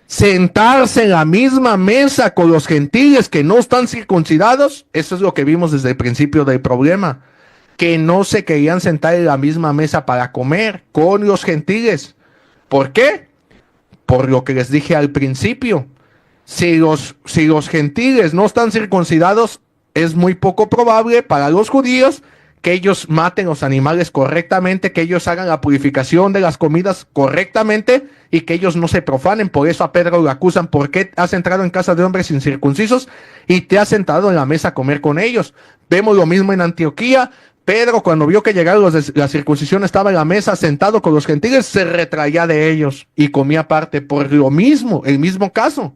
sentarse en la misma mesa con los gentiles que no están circuncidados? Eso es lo que vimos desde el principio del problema. Que no se querían sentar en la misma mesa para comer con los gentiles. ¿Por qué? Por lo que les dije al principio. Si los gentiles no están circuncidados, es muy poco probable para los judíos que ellos maten los animales correctamente, que ellos hagan la purificación de las comidas correctamente y que ellos no se profanen. Por eso a Pedro lo acusan. ¿Por qué has entrado en casa de hombres incircuncisos y te has sentado en la mesa a comer con ellos? Vemos lo mismo en Antioquía. Pedro, cuando vio que llegaron los de la circuncisión, estaba en la mesa sentado con los gentiles, se retraía de ellos y comía aparte. Por lo mismo, el mismo caso.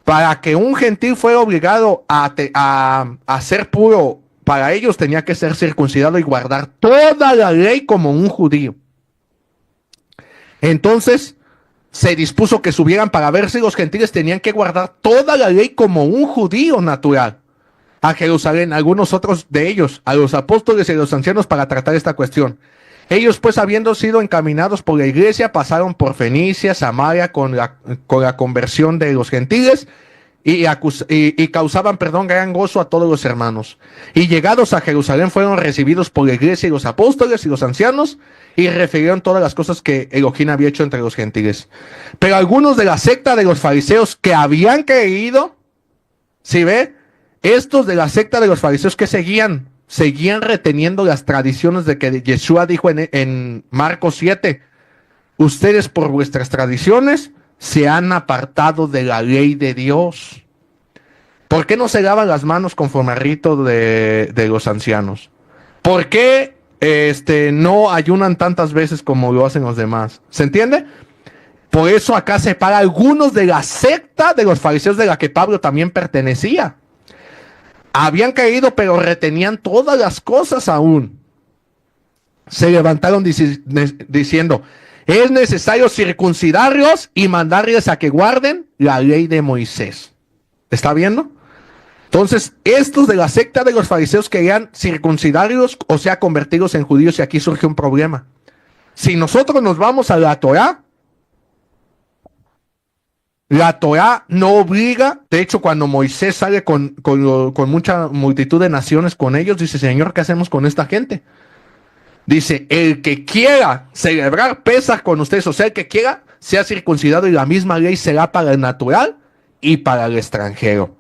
Para que un gentil fuera obligado a ser puro, para ellos tenía que ser circuncidado y guardar toda la ley como un judío. Entonces se dispuso que subieran para ver si los gentiles tenían que guardar toda la ley como un judío natural a Jerusalén, algunos otros de ellos, a los apóstoles y a los ancianos para tratar esta cuestión. Ellos pues, habiendo sido encaminados por la iglesia, pasaron por Fenicia, Samaria, con la conversión de los gentiles y causaban, gran gozo a todos los hermanos. Y llegados a Jerusalén fueron recibidos por la iglesia y los apóstoles y los ancianos y refirieron todas las cosas que Elohim había hecho entre los gentiles. Pero algunos de la secta de los fariseos que habían creído, ¿sí ve? Estos de la secta de los fariseos que seguían reteniendo las tradiciones de que Yeshua dijo en Marcos 7, ustedes por vuestras tradiciones se han apartado de la ley de Dios. ¿Por qué no se lavan las manos conforme al rito de los ancianos? ¿Por qué no ayunan tantas veces como lo hacen los demás? ¿Se entiende? Por eso acá se para algunos de la secta de los fariseos de la que Pablo también pertenecía. Habían caído, pero retenían todas las cosas aún. Se levantaron diciendo, es necesario circuncidarlos y mandarles a que guarden la ley de Moisés. ¿Está viendo? Entonces, estos de la secta de los fariseos querían circuncidarlos, o sea, convertirlos en judíos, y aquí surge un problema. Si nosotros nos vamos a la Torá no obliga. De hecho, cuando Moisés sale con mucha multitud de naciones con ellos, dice, Señor, ¿qué hacemos con esta gente? Dice, el que quiera celebrar Pesaj con ustedes, o sea, el que quiera, sea circuncidado, y la misma ley será para el natural y para el extranjero.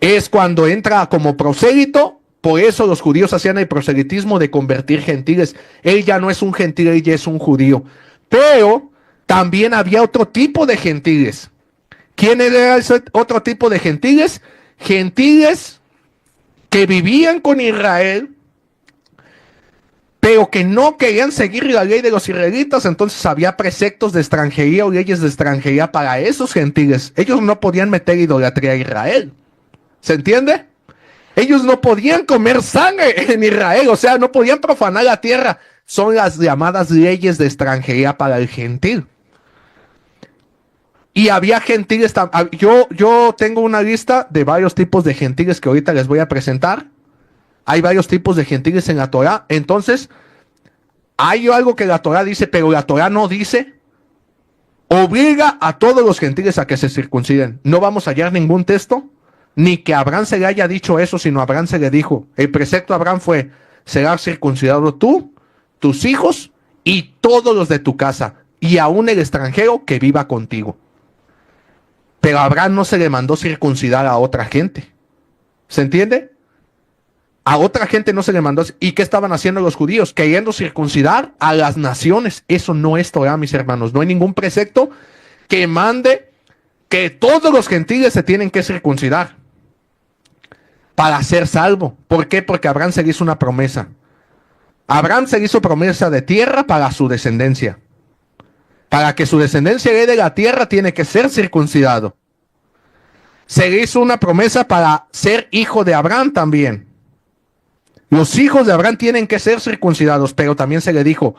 Es cuando entra como prosélito. Por eso los judíos hacían el proselitismo de convertir gentiles. Él ya no es un gentil, él ya es un judío. Pero también había otro tipo de gentiles. ¿Quién era ese otro tipo de gentiles? Gentiles que vivían con Israel, pero que no querían seguir la ley de los israelitas, entonces había preceptos de extranjería o leyes de extranjería para esos gentiles. Ellos no podían meter idolatría a Israel. ¿Se entiende? Ellos no podían comer sangre en Israel, o sea, no podían profanar la tierra. Son las llamadas leyes de extranjería para el gentil. Y había gentiles, yo tengo una lista de varios tipos de gentiles que ahorita les voy a presentar. Hay varios tipos de gentiles en la Torá. Entonces, hay algo que la Torá dice, pero la Torá no dice, obliga a todos los gentiles a que se circunciden. No vamos a hallar ningún texto, ni que a Abraham se le haya dicho eso, sino a Abraham se le dijo, el precepto a Abraham fue, serás circuncidado tú, tus hijos y todos los de tu casa, y aún el extranjero que viva contigo. Pero a Abraham no se le mandó circuncidar a otra gente. ¿Se entiende? A otra gente no se le mandó. ¿Y qué estaban haciendo los judíos? Queriendo circuncidar a las naciones. Eso no es Torá, mis hermanos. No hay ningún precepto que mande que todos los gentiles se tienen que circuncidar para ser salvo. ¿Por qué? Porque a Abraham se le hizo una promesa. A Abraham se le hizo promesa de tierra para su descendencia. Para que su descendencia herede la tierra, tiene que ser circuncidado. Se le hizo una promesa para ser hijo de Abraham también. Los hijos de Abraham tienen que ser circuncidados, pero también se le dijo,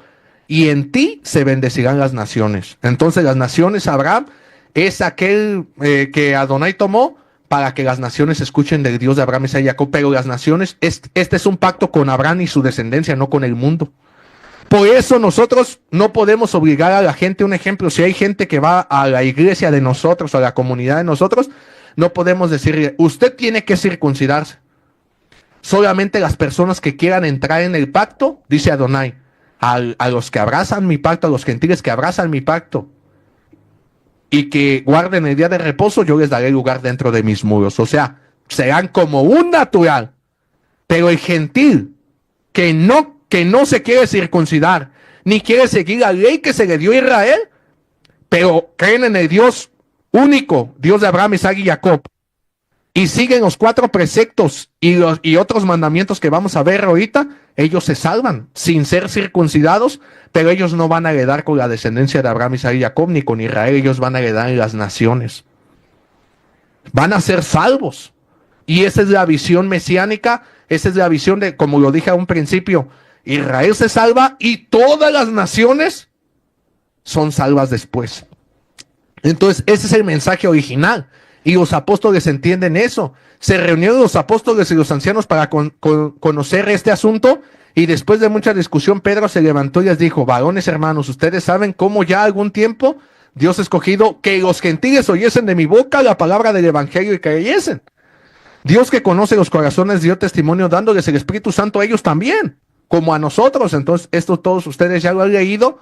y en ti se bendecirán las naciones. Entonces las naciones, Abraham es aquel que Adonai tomó para que las naciones escuchen del Dios de Abraham, Isaac y Jacob, pero las naciones, este es un pacto con Abraham y su descendencia, no con el mundo. Por eso nosotros no podemos obligar a la gente. Un ejemplo, si hay gente que va a la iglesia de nosotros, a la comunidad de nosotros, no podemos decirle, usted tiene que circuncidarse. Solamente las personas que quieran entrar en el pacto, dice Adonai, a los que abrazan mi pacto, a los gentiles que abrazan mi pacto y que guarden el día de reposo, yo les daré lugar dentro de mis muros. O sea, serán como un natural. Pero el gentil que no se quiere circuncidar, ni quiere seguir la ley que se le dio a Israel, pero creen en el Dios único, Dios de Abraham, Isaac y Jacob, y siguen los 4 preceptos y otros mandamientos que vamos a ver ahorita, ellos se salvan sin ser circuncidados, pero ellos no van a heredar con la descendencia de Abraham, Isaac y Jacob, ni con Israel. Ellos van a heredar en las naciones. Van a ser salvos. Y esa es la visión mesiánica, esa es la visión de, como lo dije a un principio, Israel se salva y todas las naciones son salvas después. Entonces, ese es el mensaje original. Y los apóstoles entienden eso. Se reunieron los apóstoles y los ancianos para conocer este asunto. Y después de mucha discusión, Pedro se levantó y les dijo, varones hermanos, ustedes saben cómo ya algún tiempo Dios ha escogido que los gentiles oyesen de mi boca la palabra del evangelio y creyesen. Dios, que conoce los corazones, dio testimonio dándoles el Espíritu Santo a ellos también, como a nosotros. Entonces, esto todos ustedes ya lo han leído.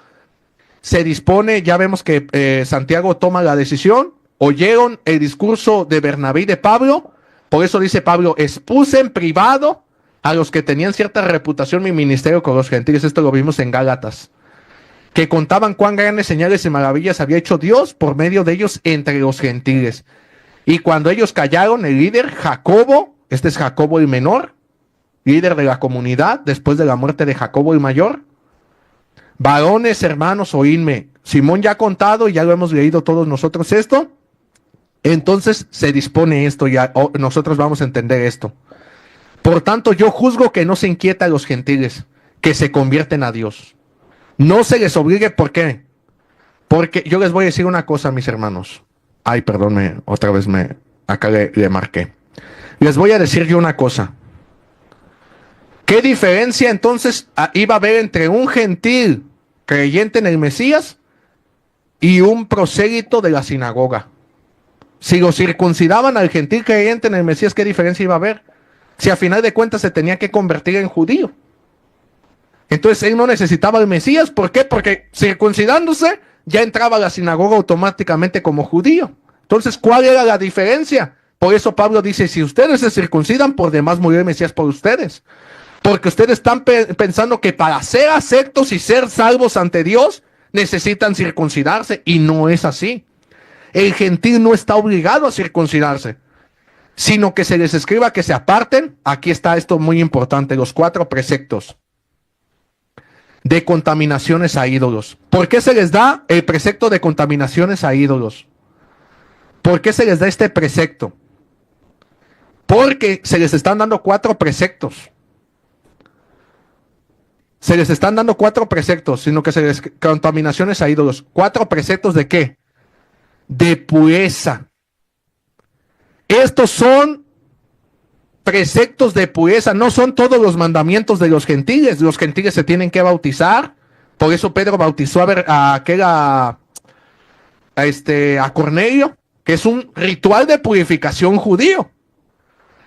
Se dispone, ya vemos que Santiago toma la decisión. Oyeron el discurso de Bernabé y de Pablo. Por eso dice Pablo, expuse en privado a los que tenían cierta reputación mi ministerio con los gentiles. Esto lo vimos en Gálatas. Que contaban cuán grandes señales y maravillas había hecho Dios por medio de ellos entre los gentiles. Y cuando ellos callaron, el líder Jacobo, este es Jacobo el menor, líder de la comunidad, después de la muerte de Jacobo el mayor. Varones, hermanos, oídme. Simón ya ha contado, y ya lo hemos leído todos nosotros esto. Entonces se dispone esto, ya nosotros vamos a entender esto. Por tanto, yo juzgo que no se inquieta a los gentiles, que se convierten a Dios. No se les obligue, ¿por qué? Porque yo les voy a decir una cosa, mis hermanos. Ay, perdón, otra vez acá le marqué. Les voy a decir yo una cosa. ¿Qué diferencia entonces iba a haber entre un gentil creyente en el Mesías y un prosélito de la sinagoga? Si lo circuncidaban al gentil creyente en el Mesías, ¿qué diferencia iba a haber? Si a final de cuentas se tenía que convertir en judío. Entonces él no necesitaba el Mesías. ¿Por qué? Porque circuncidándose ya entraba a la sinagoga automáticamente como judío. Entonces, ¿cuál era la diferencia? Por eso Pablo dice, si ustedes se circuncidan, por demás murió el Mesías por ustedes. Porque ustedes están pensando que para ser aceptos y ser salvos ante Dios, necesitan circuncidarse. Y no es así. El gentil no está obligado a circuncidarse, sino que se les escriba que se aparten. Aquí está esto muy importante, los 4 preceptos. de contaminaciones a ídolos. ¿Por qué se les da el precepto de contaminaciones a ídolos? ¿Por qué se les da este precepto? Porque se les están dando 4 preceptos. Se les están dando 4 preceptos, sino que se les contaminaciones a ídolos. 4 preceptos ¿de qué? De pureza. Estos son preceptos de pureza, no son todos los mandamientos de los gentiles. Los gentiles se tienen que bautizar. Por eso Pedro bautizó a Cornelio, que es un ritual de purificación judío.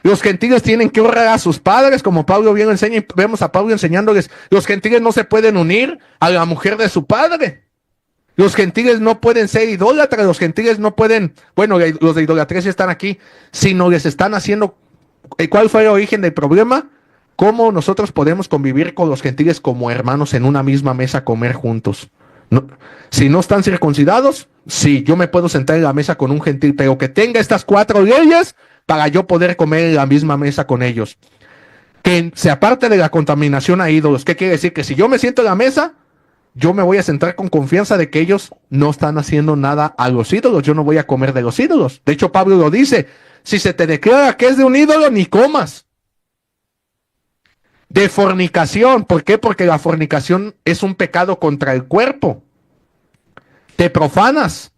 Los gentiles tienen que honrar a sus padres, como Pablo bien enseña, y vemos a Pablo enseñándoles, los gentiles no se pueden unir a la mujer de su padre. Los gentiles no pueden ser idólatras, los gentiles no pueden, bueno, los de idolatría sí están aquí, sino les están haciendo. ¿Cuál fue el origen del problema? ¿Cómo nosotros podemos convivir con los gentiles como hermanos en una misma mesa, comer juntos? No, si no están circuncidados, sí, yo me puedo sentar en la mesa con un gentil, pero que tenga estas 4 leyes para yo poder comer en la misma mesa con ellos. Que se aparte de la contaminación a ídolos. ¿Qué quiere decir? Que si yo me siento en la mesa, yo me voy a sentar con confianza de que ellos no están haciendo nada a los ídolos. Yo no voy a comer de los ídolos. De hecho, Pablo lo dice. Si se te declara que es de un ídolo, ni comas. De fornicación. ¿Por qué? Porque la fornicación es un pecado contra el cuerpo. Te profanas.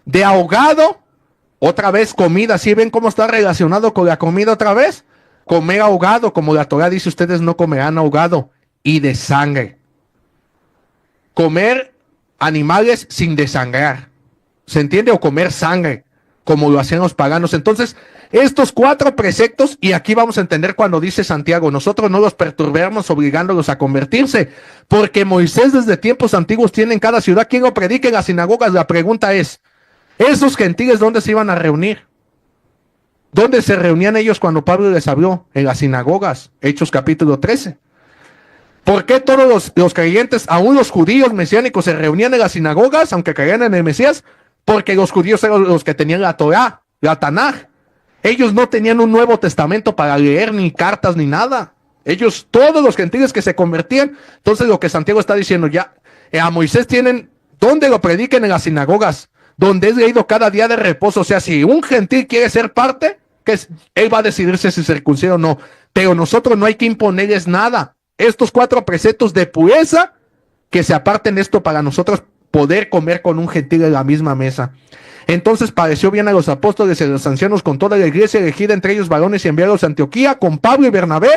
De ahogado. Otra vez comida. ¿Sí ven cómo está relacionado con la comida otra vez? Comer ahogado, como la Torah dice, ustedes no comerán ahogado. Y de sangre. Comer animales sin desangrar. ¿Se entiende? O comer sangre, como lo hacían los paganos. Entonces, estos 4 preceptos, y aquí vamos a entender cuando dice Santiago, nosotros no los perturbemos obligándolos a convertirse, porque Moisés desde tiempos antiguos tiene en cada ciudad quien lo predique en las sinagogas. La pregunta es, ¿esos gentiles dónde se iban a reunir? ¿Dónde se reunían ellos cuando Pablo les habló? En las sinagogas, Hechos capítulo 13. ¿Por qué todos los creyentes, aún los judíos mesiánicos, se reunían en las sinagogas, aunque creían en el Mesías? Porque los judíos eran los que tenían la Torah, la Tanaj. Ellos no tenían un Nuevo Testamento para leer, ni cartas, ni nada. Ellos, todos los gentiles que se convertían. Entonces lo que Santiago está diciendo ya, a Moisés tienen, donde lo prediquen en las sinagogas, donde es leído cada día de reposo. O sea, si un gentil quiere ser parte, él va a decidirse si circuncida o no. Pero nosotros no hay que imponerles nada. Estos 4 preceptos de pureza, que se aparten esto para nosotros poder comer con un gentil en la misma mesa. Entonces pareció bien a los apóstoles y a los ancianos con toda la iglesia elegida, entre ellos varones, y enviados a Antioquía con Pablo y Bernabé.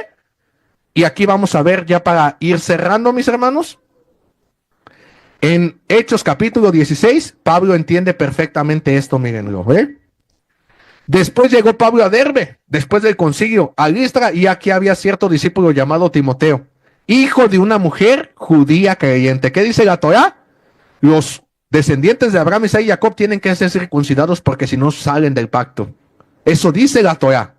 Y aquí vamos a ver, ya para ir cerrando, mis hermanos, en Hechos capítulo 16, Pablo entiende perfectamente esto, mírenlo, ¿eh? Después llegó Pablo a Derbe, después del concilio, a Listra, y aquí había cierto discípulo llamado Timoteo, hijo de una mujer judía creyente. ¿Qué dice la Torah? Los descendientes de Abraham, Isaac y Jacob tienen que ser circuncidados porque si no salen del pacto. Eso dice la Torah.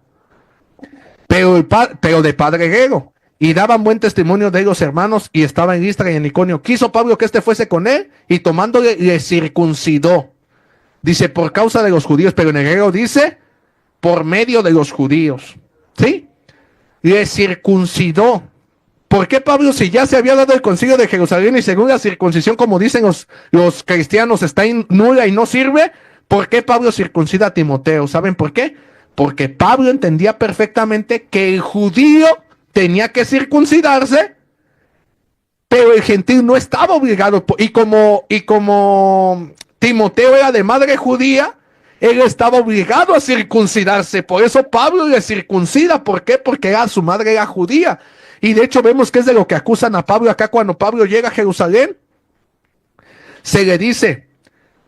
Pero de padre griego. Y daban buen testimonio de los hermanos, y estaba en Listra y en Iconio. Quiso Pablo que fuese con él, y tomándole le circuncidó. Dice, por causa de los judíos, pero en el griego dice, por medio de los judíos. ¿Sí? Le circuncidó. ¿Por qué Pablo, si ya se había dado el concilio de Jerusalén y según la circuncisión, como dicen los cristianos, está nula y no sirve? ¿Por qué Pablo circuncida a Timoteo? ¿Saben por qué? Porque Pablo entendía perfectamente que el judío tenía que circuncidarse, pero el gentil no estaba obligado. Y como Timoteo era de madre judía, él estaba obligado a circuncidarse. Por eso Pablo le circuncida. ¿Por qué? Porque su madre era judía. Y de hecho vemos que es de lo que acusan a Pablo acá cuando Pablo llega a Jerusalén. Se le dice,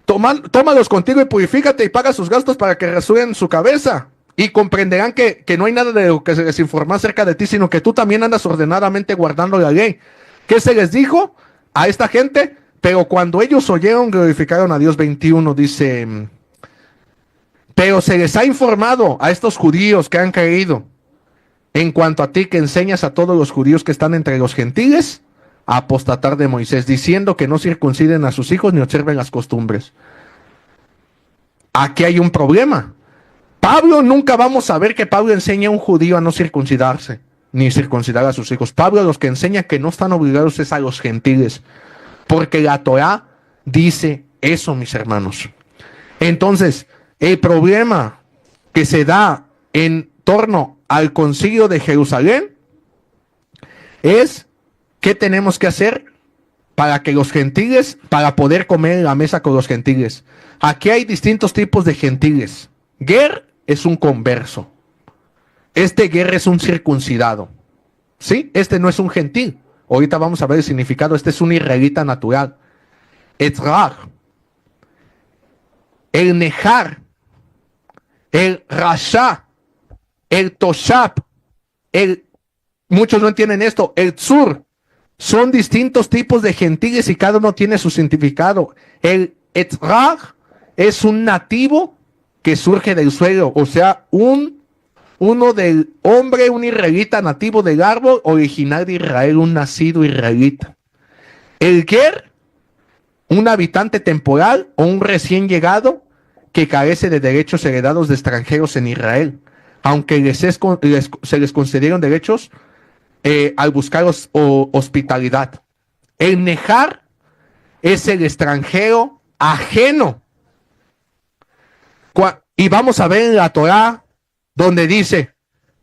tómalos contigo y purifícate y paga sus gastos para que resuenen su cabeza. Y comprenderán que no hay nada de lo que se les informó acerca de ti, sino que tú también andas ordenadamente guardando la ley. ¿Qué se les dijo a esta gente? Pero cuando ellos oyeron, glorificaron a Dios. 21 dice, pero se les ha informado a estos judíos que han creído, en cuanto a ti, que enseñas a todos los judíos que están entre los gentiles a apostatar de Moisés, diciendo que no circunciden a sus hijos ni observen las costumbres. Aquí hay un problema. Pablo, nunca vamos a ver que Pablo enseñe a un judío a no circuncidarse. ni circuncidar a sus hijos. Pablo los que enseña que no están obligados es a los gentiles, porque la Torá dice eso, mis hermanos. Entonces, el problema que se da en torno al concilio de Jerusalén es qué tenemos que hacer para que los gentiles, para poder comer en la mesa con los gentiles. Aquí hay distintos tipos de gentiles. Ger es un converso. Este ger es un circuncidado. ¿Sí? Este no es un gentil. Ahorita vamos a ver el significado. Este es un israelita natural. Etzrach, el Nejar, el Rasha, el Toshab, muchos no entienden esto, el Tzur, son distintos tipos de gentiles y cada uno tiene su significado. El Etzrach es un nativo que surge del suelo, o sea, uno del hombre, un israelita nativo del árbol, original de Israel, un nacido israelita. El Ger, un habitante temporal o un recién llegado que carece de derechos heredados de extranjeros en Israel, aunque se les concedieron derechos al buscar hospitalidad. El Nejar es el extranjero ajeno. Y vamos a ver en la Torá donde dice,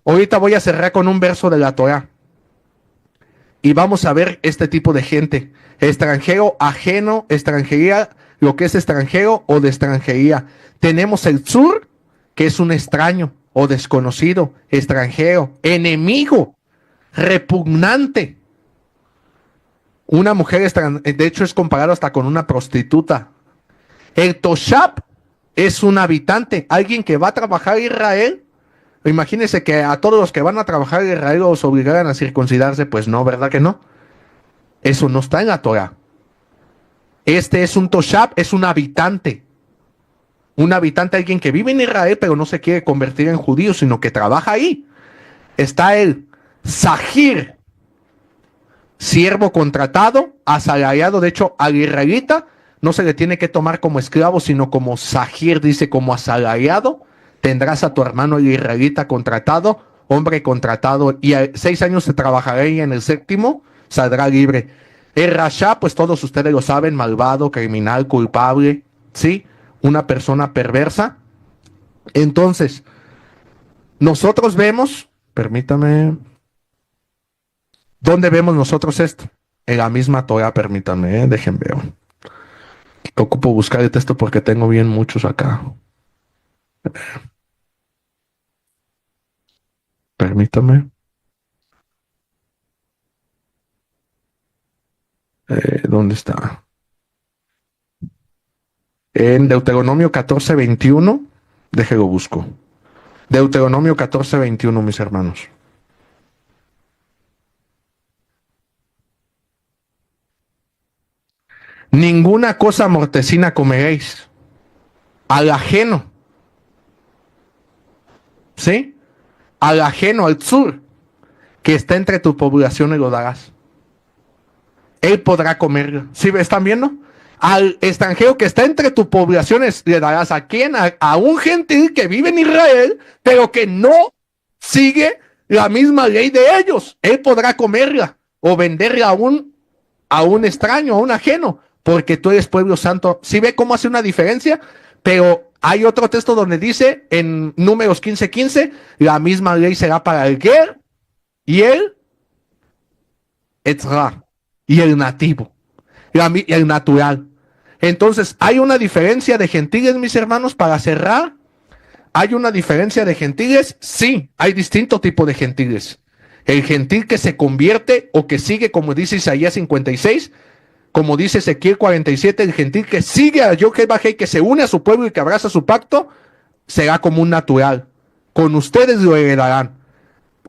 ahorita voy a cerrar con un verso de la Torá, y vamos a ver este tipo de gente, extranjero, ajeno, extranjería, lo que es extranjero o de extranjería. Tenemos el Tzur, que es un extraño o desconocido, extranjero, enemigo, repugnante. Una mujer, de hecho es comparado hasta con una prostituta. El Toshab es un habitante, alguien que va a trabajar a Israel. Imagínense que a todos los que van a trabajar a Israel los obligaran a circuncidarse. Pues no, ¿verdad que no? Eso no está en la Torah. Este es un Toshab, es un habitante. Un habitante, alguien que vive en Israel, pero no se quiere convertir en judío, sino que trabaja ahí. Está el Sahir, siervo contratado, asalariado. De hecho, al israelita no se le tiene que tomar como esclavo, sino como Sahir, dice, como asalariado. Tendrás a tu hermano el israelita contratado, hombre contratado, y a 6 años se trabajará y en el 7º saldrá libre. El Rasha, pues todos ustedes lo saben, malvado, criminal, culpable, ¿sí? Una persona perversa. Entonces, nosotros vemos, permítame, ¿dónde vemos nosotros esto? En la misma Torah, permítame, dejen ver. Ocupo buscar el texto porque tengo bien muchos acá. Permítame. ¿Dónde está? En Deuteronomio 14:21. Déjelo busco. Deuteronomio 14:21, mis hermanos. Ninguna cosa mortecina comeréis. Al ajeno. ¿Sí? Al ajeno, al Tzur, que está entre tu población, y lo darás. Él podrá comer. ¿Sí están viendo? Al extranjero que está entre tus poblaciones le darás. ¿A quién? A un gentil que vive en Israel, pero que no sigue la misma ley de ellos. Él podrá comerla o venderla a un extraño, a un ajeno, porque tú eres pueblo santo. ¿Sí ve cómo hace una diferencia? Pero hay otro texto donde dice en Números 15:15, la misma ley será para el Ger y el Etzra y el nativo, el natural. Entonces, hay una diferencia de gentiles, mis hermanos, para cerrar. ¿Hay una diferencia de gentiles? Sí, hay distinto tipo de gentiles. El gentil que se convierte o que sigue, como dice Isaías 56, como dice Ezequiel 47, el gentil que sigue a Yod-Heh-Vah-Heh, que se une a su pueblo y que abraza su pacto, será como un natural. Con ustedes lo heredarán.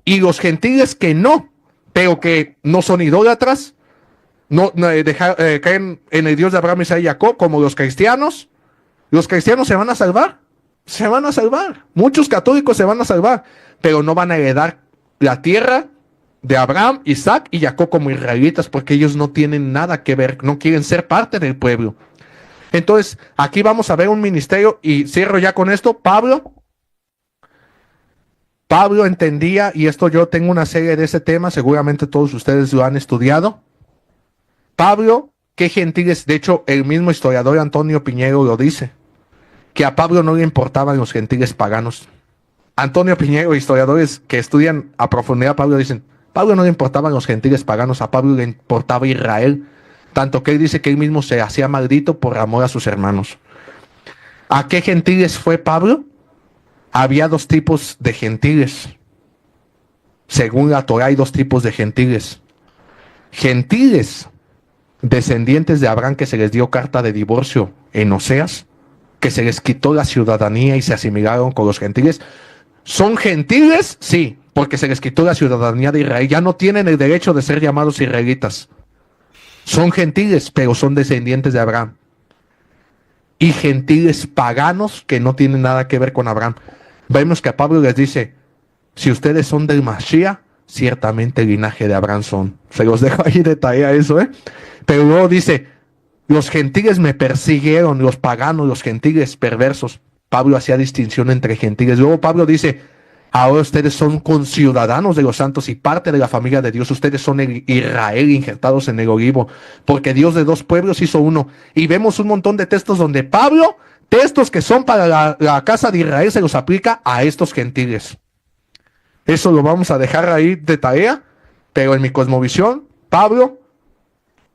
Y los gentiles que no, pero que no son idólatras, caen en el Dios de Abraham, Isaac y Jacob, como los cristianos se van a salvar. Se van a salvar. Muchos católicos se van a salvar, pero no van a heredar la tierra de Abraham, Isaac y Jacob como israelitas, porque ellos no tienen nada que ver, no quieren ser parte del pueblo. Entonces, aquí vamos a ver un ministerio, y cierro ya con esto. Pablo Pablo entendía, y esto yo tengo una serie de ese tema, seguramente todos ustedes lo han estudiado. Pablo, qué gentiles, de hecho el mismo historiador Antonio Piñero lo dice, que a Pablo no le importaban los gentiles paganos. Antonio Piñero, historiadores que estudian a profundidad a Pablo, dicen, Pablo no le importaban los gentiles paganos, a Pablo le importaba Israel, tanto que él dice que él mismo se hacía maldito por amor a sus hermanos. ¿A qué gentiles fue Pablo? Había dos tipos de gentiles. Según la Torah hay dos tipos de gentiles. Gentiles, descendientes de Abraham, que se les dio carta de divorcio en Oseas, que se les quitó la ciudadanía y se asimilaron con los gentiles. ¿Son gentiles? Sí, porque se les quitó la ciudadanía de Israel. Ya no tienen el derecho de ser llamados israelitas. Son gentiles, pero son descendientes de Abraham. Y gentiles paganos que no tienen nada que ver con Abraham. Vemos que a Pablo les dice, si ustedes son del Mashiach, ciertamente el linaje de Abraham son. Se los dejo ahí de tarea eso, ¿eh? Pero luego dice, los gentiles me persiguieron, los paganos, los gentiles perversos. Pablo hacía distinción entre gentiles. Luego Pablo dice, ahora ustedes son conciudadanos de los santos y parte de la familia de Dios. Ustedes son el Israel injertados en el olivo, porque Dios de dos pueblos hizo uno. Y vemos un montón de textos donde Pablo, textos que son para la casa de Israel, se los aplica a estos gentiles. Eso lo vamos a dejar ahí de tarea, pero en mi cosmovisión, Pablo,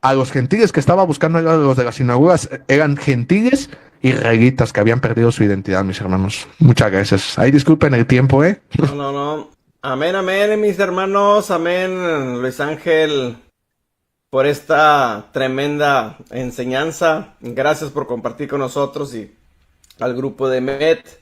a los gentiles que estaba buscando, a los de las sinagogas, eran gentiles israelitas que habían perdido su identidad, mis hermanos. Muchas gracias. Ahí disculpen el tiempo, ¿eh? No. Amén, amén, mis hermanos. Amén, Luis Ángel, por esta tremenda enseñanza. Gracias por compartir con nosotros y al grupo de MET.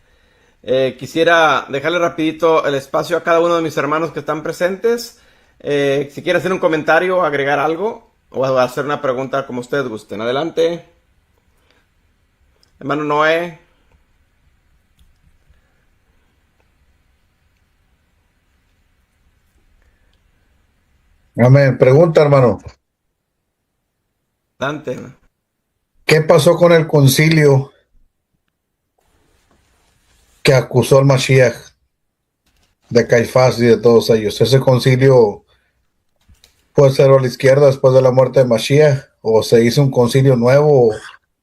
Quisiera dejarle rapidito el espacio a cada uno de mis hermanos que están presentes. Si quiere hacer un comentario, agregar algo o hacer una pregunta como ustedes gusten. Adelante. Hermano Noé. Amén. Pregunta, hermano. Adelante. ¿Qué pasó con el concilio que acusó al Mashiach de Caifás y de todos ellos? ¿Ese concilio fue cero a la izquierda después de la muerte de Mashiach? ¿O se hizo un concilio nuevo? ¿O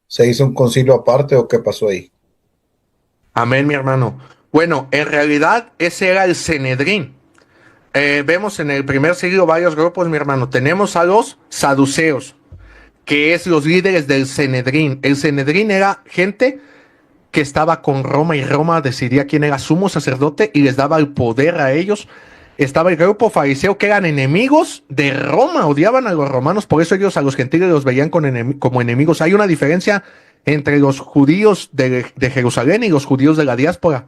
se hizo un concilio aparte? ¿O qué pasó ahí? Amén, mi hermano. Bueno, en realidad ese era el Sanedrín. Vemos en el primer siglo varios grupos, mi hermano. Tenemos a los saduceos, que es los líderes del Sanedrín. El Sanedrín era gente que estaba con Roma y Roma decidía quién era sumo sacerdote y les daba el poder a ellos. Estaba el grupo fariseo que eran enemigos de Roma, odiaban a los romanos, por eso ellos a los gentiles los veían como enemigos. Hay una diferencia entre los judíos de Jerusalén y los judíos de la diáspora.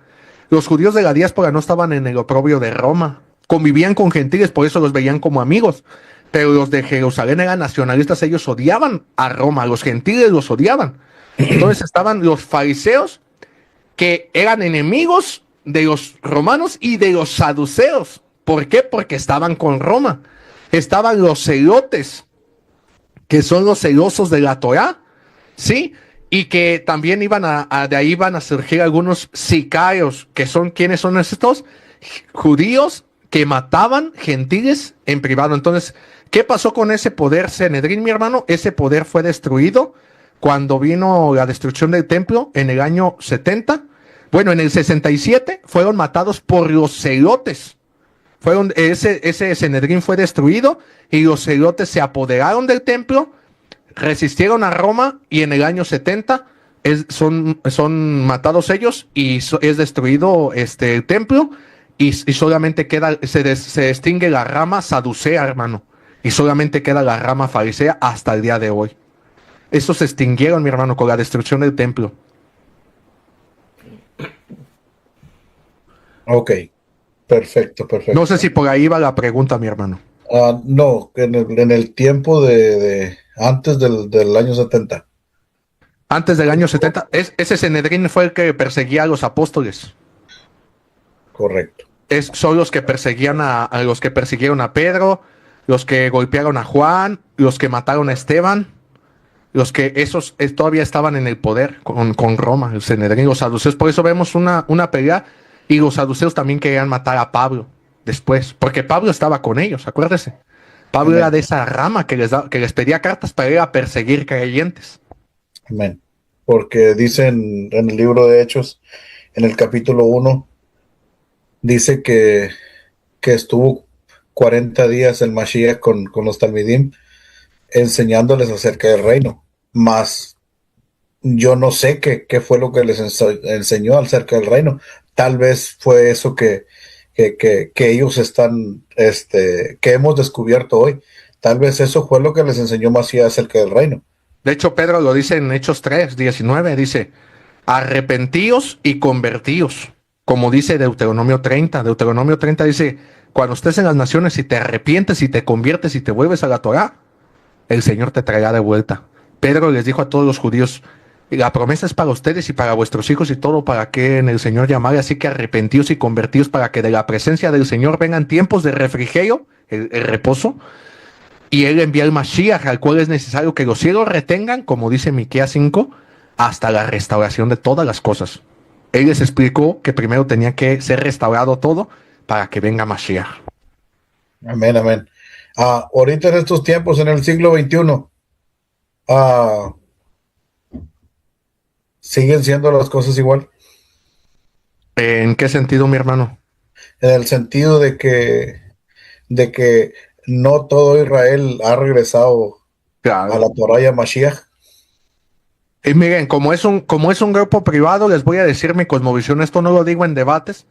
Los judíos de la diáspora no estaban en el oprobio de Roma, convivían con gentiles, por eso los veían como amigos. Pero los de Jerusalén eran nacionalistas, ellos odiaban a Roma, los gentiles los odiaban. Entonces estaban los fariseos, que eran enemigos de los romanos y de los saduceos. ¿Por qué? Porque estaban con Roma. Estaban los celotes, que son los celosos de la Torá, ¿sí? Y que también de ahí iban a surgir algunos sicarios, que son, ¿quiénes son estos? Judíos que mataban gentiles en privado. Entonces, ¿qué pasó con ese poder Sanedrín, mi hermano? Ese poder fue destruido cuando vino la destrucción del templo en el año 70. Bueno, en el 67 fueron matados por los celotes. Ese Sanedrín fue destruido y los celotes se apoderaron del templo, resistieron a Roma y en el año 70 son matados ellos y es destruido el templo y solamente queda, se extingue la rama saducea, hermano, y solamente queda la rama farisea hasta el día de hoy. Estos se extinguieron, mi hermano, con la destrucción del templo. Ok, perfecto. No sé si por ahí va la pregunta, mi hermano. No, en el tiempo de antes del año 70. Antes del año 70, ese Sanedrín fue el que perseguía a los apóstoles. Correcto. Son los que perseguían a los que persiguieron a Pedro, los que golpearon a Juan, los que mataron a Esteban, los que esos todavía estaban en el poder con Roma, el Sanedrín, los saduceos. Por eso vemos una pelea Y los saduceos también querían matar a Pablo después, porque Pablo estaba con ellos, acuérdese. Pablo Amén. era de esa rama que les pedía cartas para ir a perseguir creyentes. Amén. Porque dicen en el libro de Hechos, en el capítulo 1, dice que estuvo 40 días el Mashiach con los Talmidim enseñándoles acerca del reino. Más yo no sé qué fue lo que les enseñó acerca del reino. Tal vez fue eso que ellos están, que hemos descubierto hoy. Tal vez eso fue lo que les enseñó Mashiach acerca del reino. De hecho, Pedro lo dice en Hechos 3:19, dice, arrepentíos y convertíos, como dice Deuteronomio 30. Deuteronomio 30 dice, cuando estés en las naciones y te arrepientes y te conviertes y te vuelves a la Torá, el Señor te traerá de vuelta. Pedro les dijo a todos los judíos, la promesa es para ustedes y para vuestros hijos y todo para que en el Señor llamare, así que arrepentíos y convertíos para que de la presencia del Señor vengan tiempos de refrigerio, el reposo, y Él envía el Mashiach, al cual es necesario que los cielos retengan, como dice Miqueas 5, hasta la restauración de todas las cosas. Él les explicó que primero tenía que ser restaurado todo para que venga Mashiach. Amén, amén. Ahorita en estos tiempos, en el siglo XXI, ¿siguen siendo las cosas igual? ¿En qué sentido, mi hermano? En el sentido de que no todo Israel ha regresado Claro. a la Torah y a Mashiach. Y miren, como es un grupo privado, les voy a decir mi cosmovisión. Esto no lo digo en debates,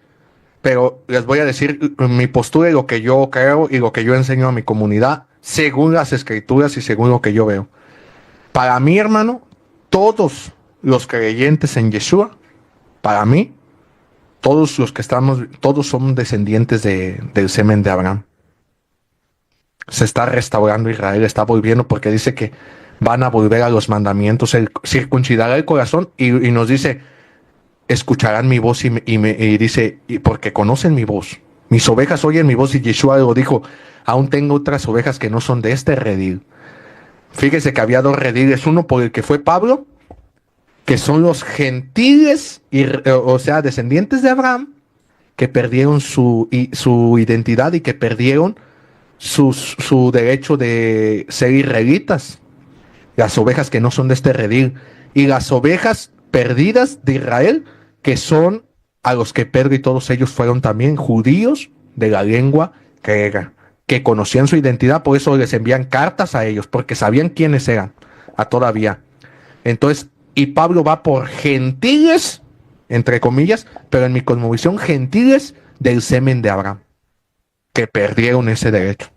pero les voy a decir mi postura y lo que yo creo y lo que yo enseño a mi comunidad, según las escrituras y según lo que yo veo. Para mí, hermano, todos los creyentes en Yeshua, para mí, todos los que estamos, todos somos descendientes del semen de Abraham. Se está restaurando Israel, está volviendo porque dice que van a volver a los mandamientos, el circuncidará el corazón y nos dice, escucharán mi voz y dice, y porque conocen mi voz. Mis ovejas oyen mi voz y Yeshua lo dijo, aún tengo otras ovejas que no son de este redil. Fíjese que había dos rediles, uno por el que fue Pablo, que son los gentiles, o sea, descendientes de Abraham, que perdieron su identidad y que perdieron su derecho de ser israelitas, las ovejas que no son de este redil, y las ovejas perdidas de Israel, que son a los que Pedro y todos ellos fueron también judíos de la lengua griega, que conocían su identidad, por eso les envían cartas a ellos, porque sabían quiénes eran, todavía. Entonces, y Pablo va por gentiles, entre comillas, pero en mi cosmovisión, gentiles del semen de Abraham, que perdieron ese derecho.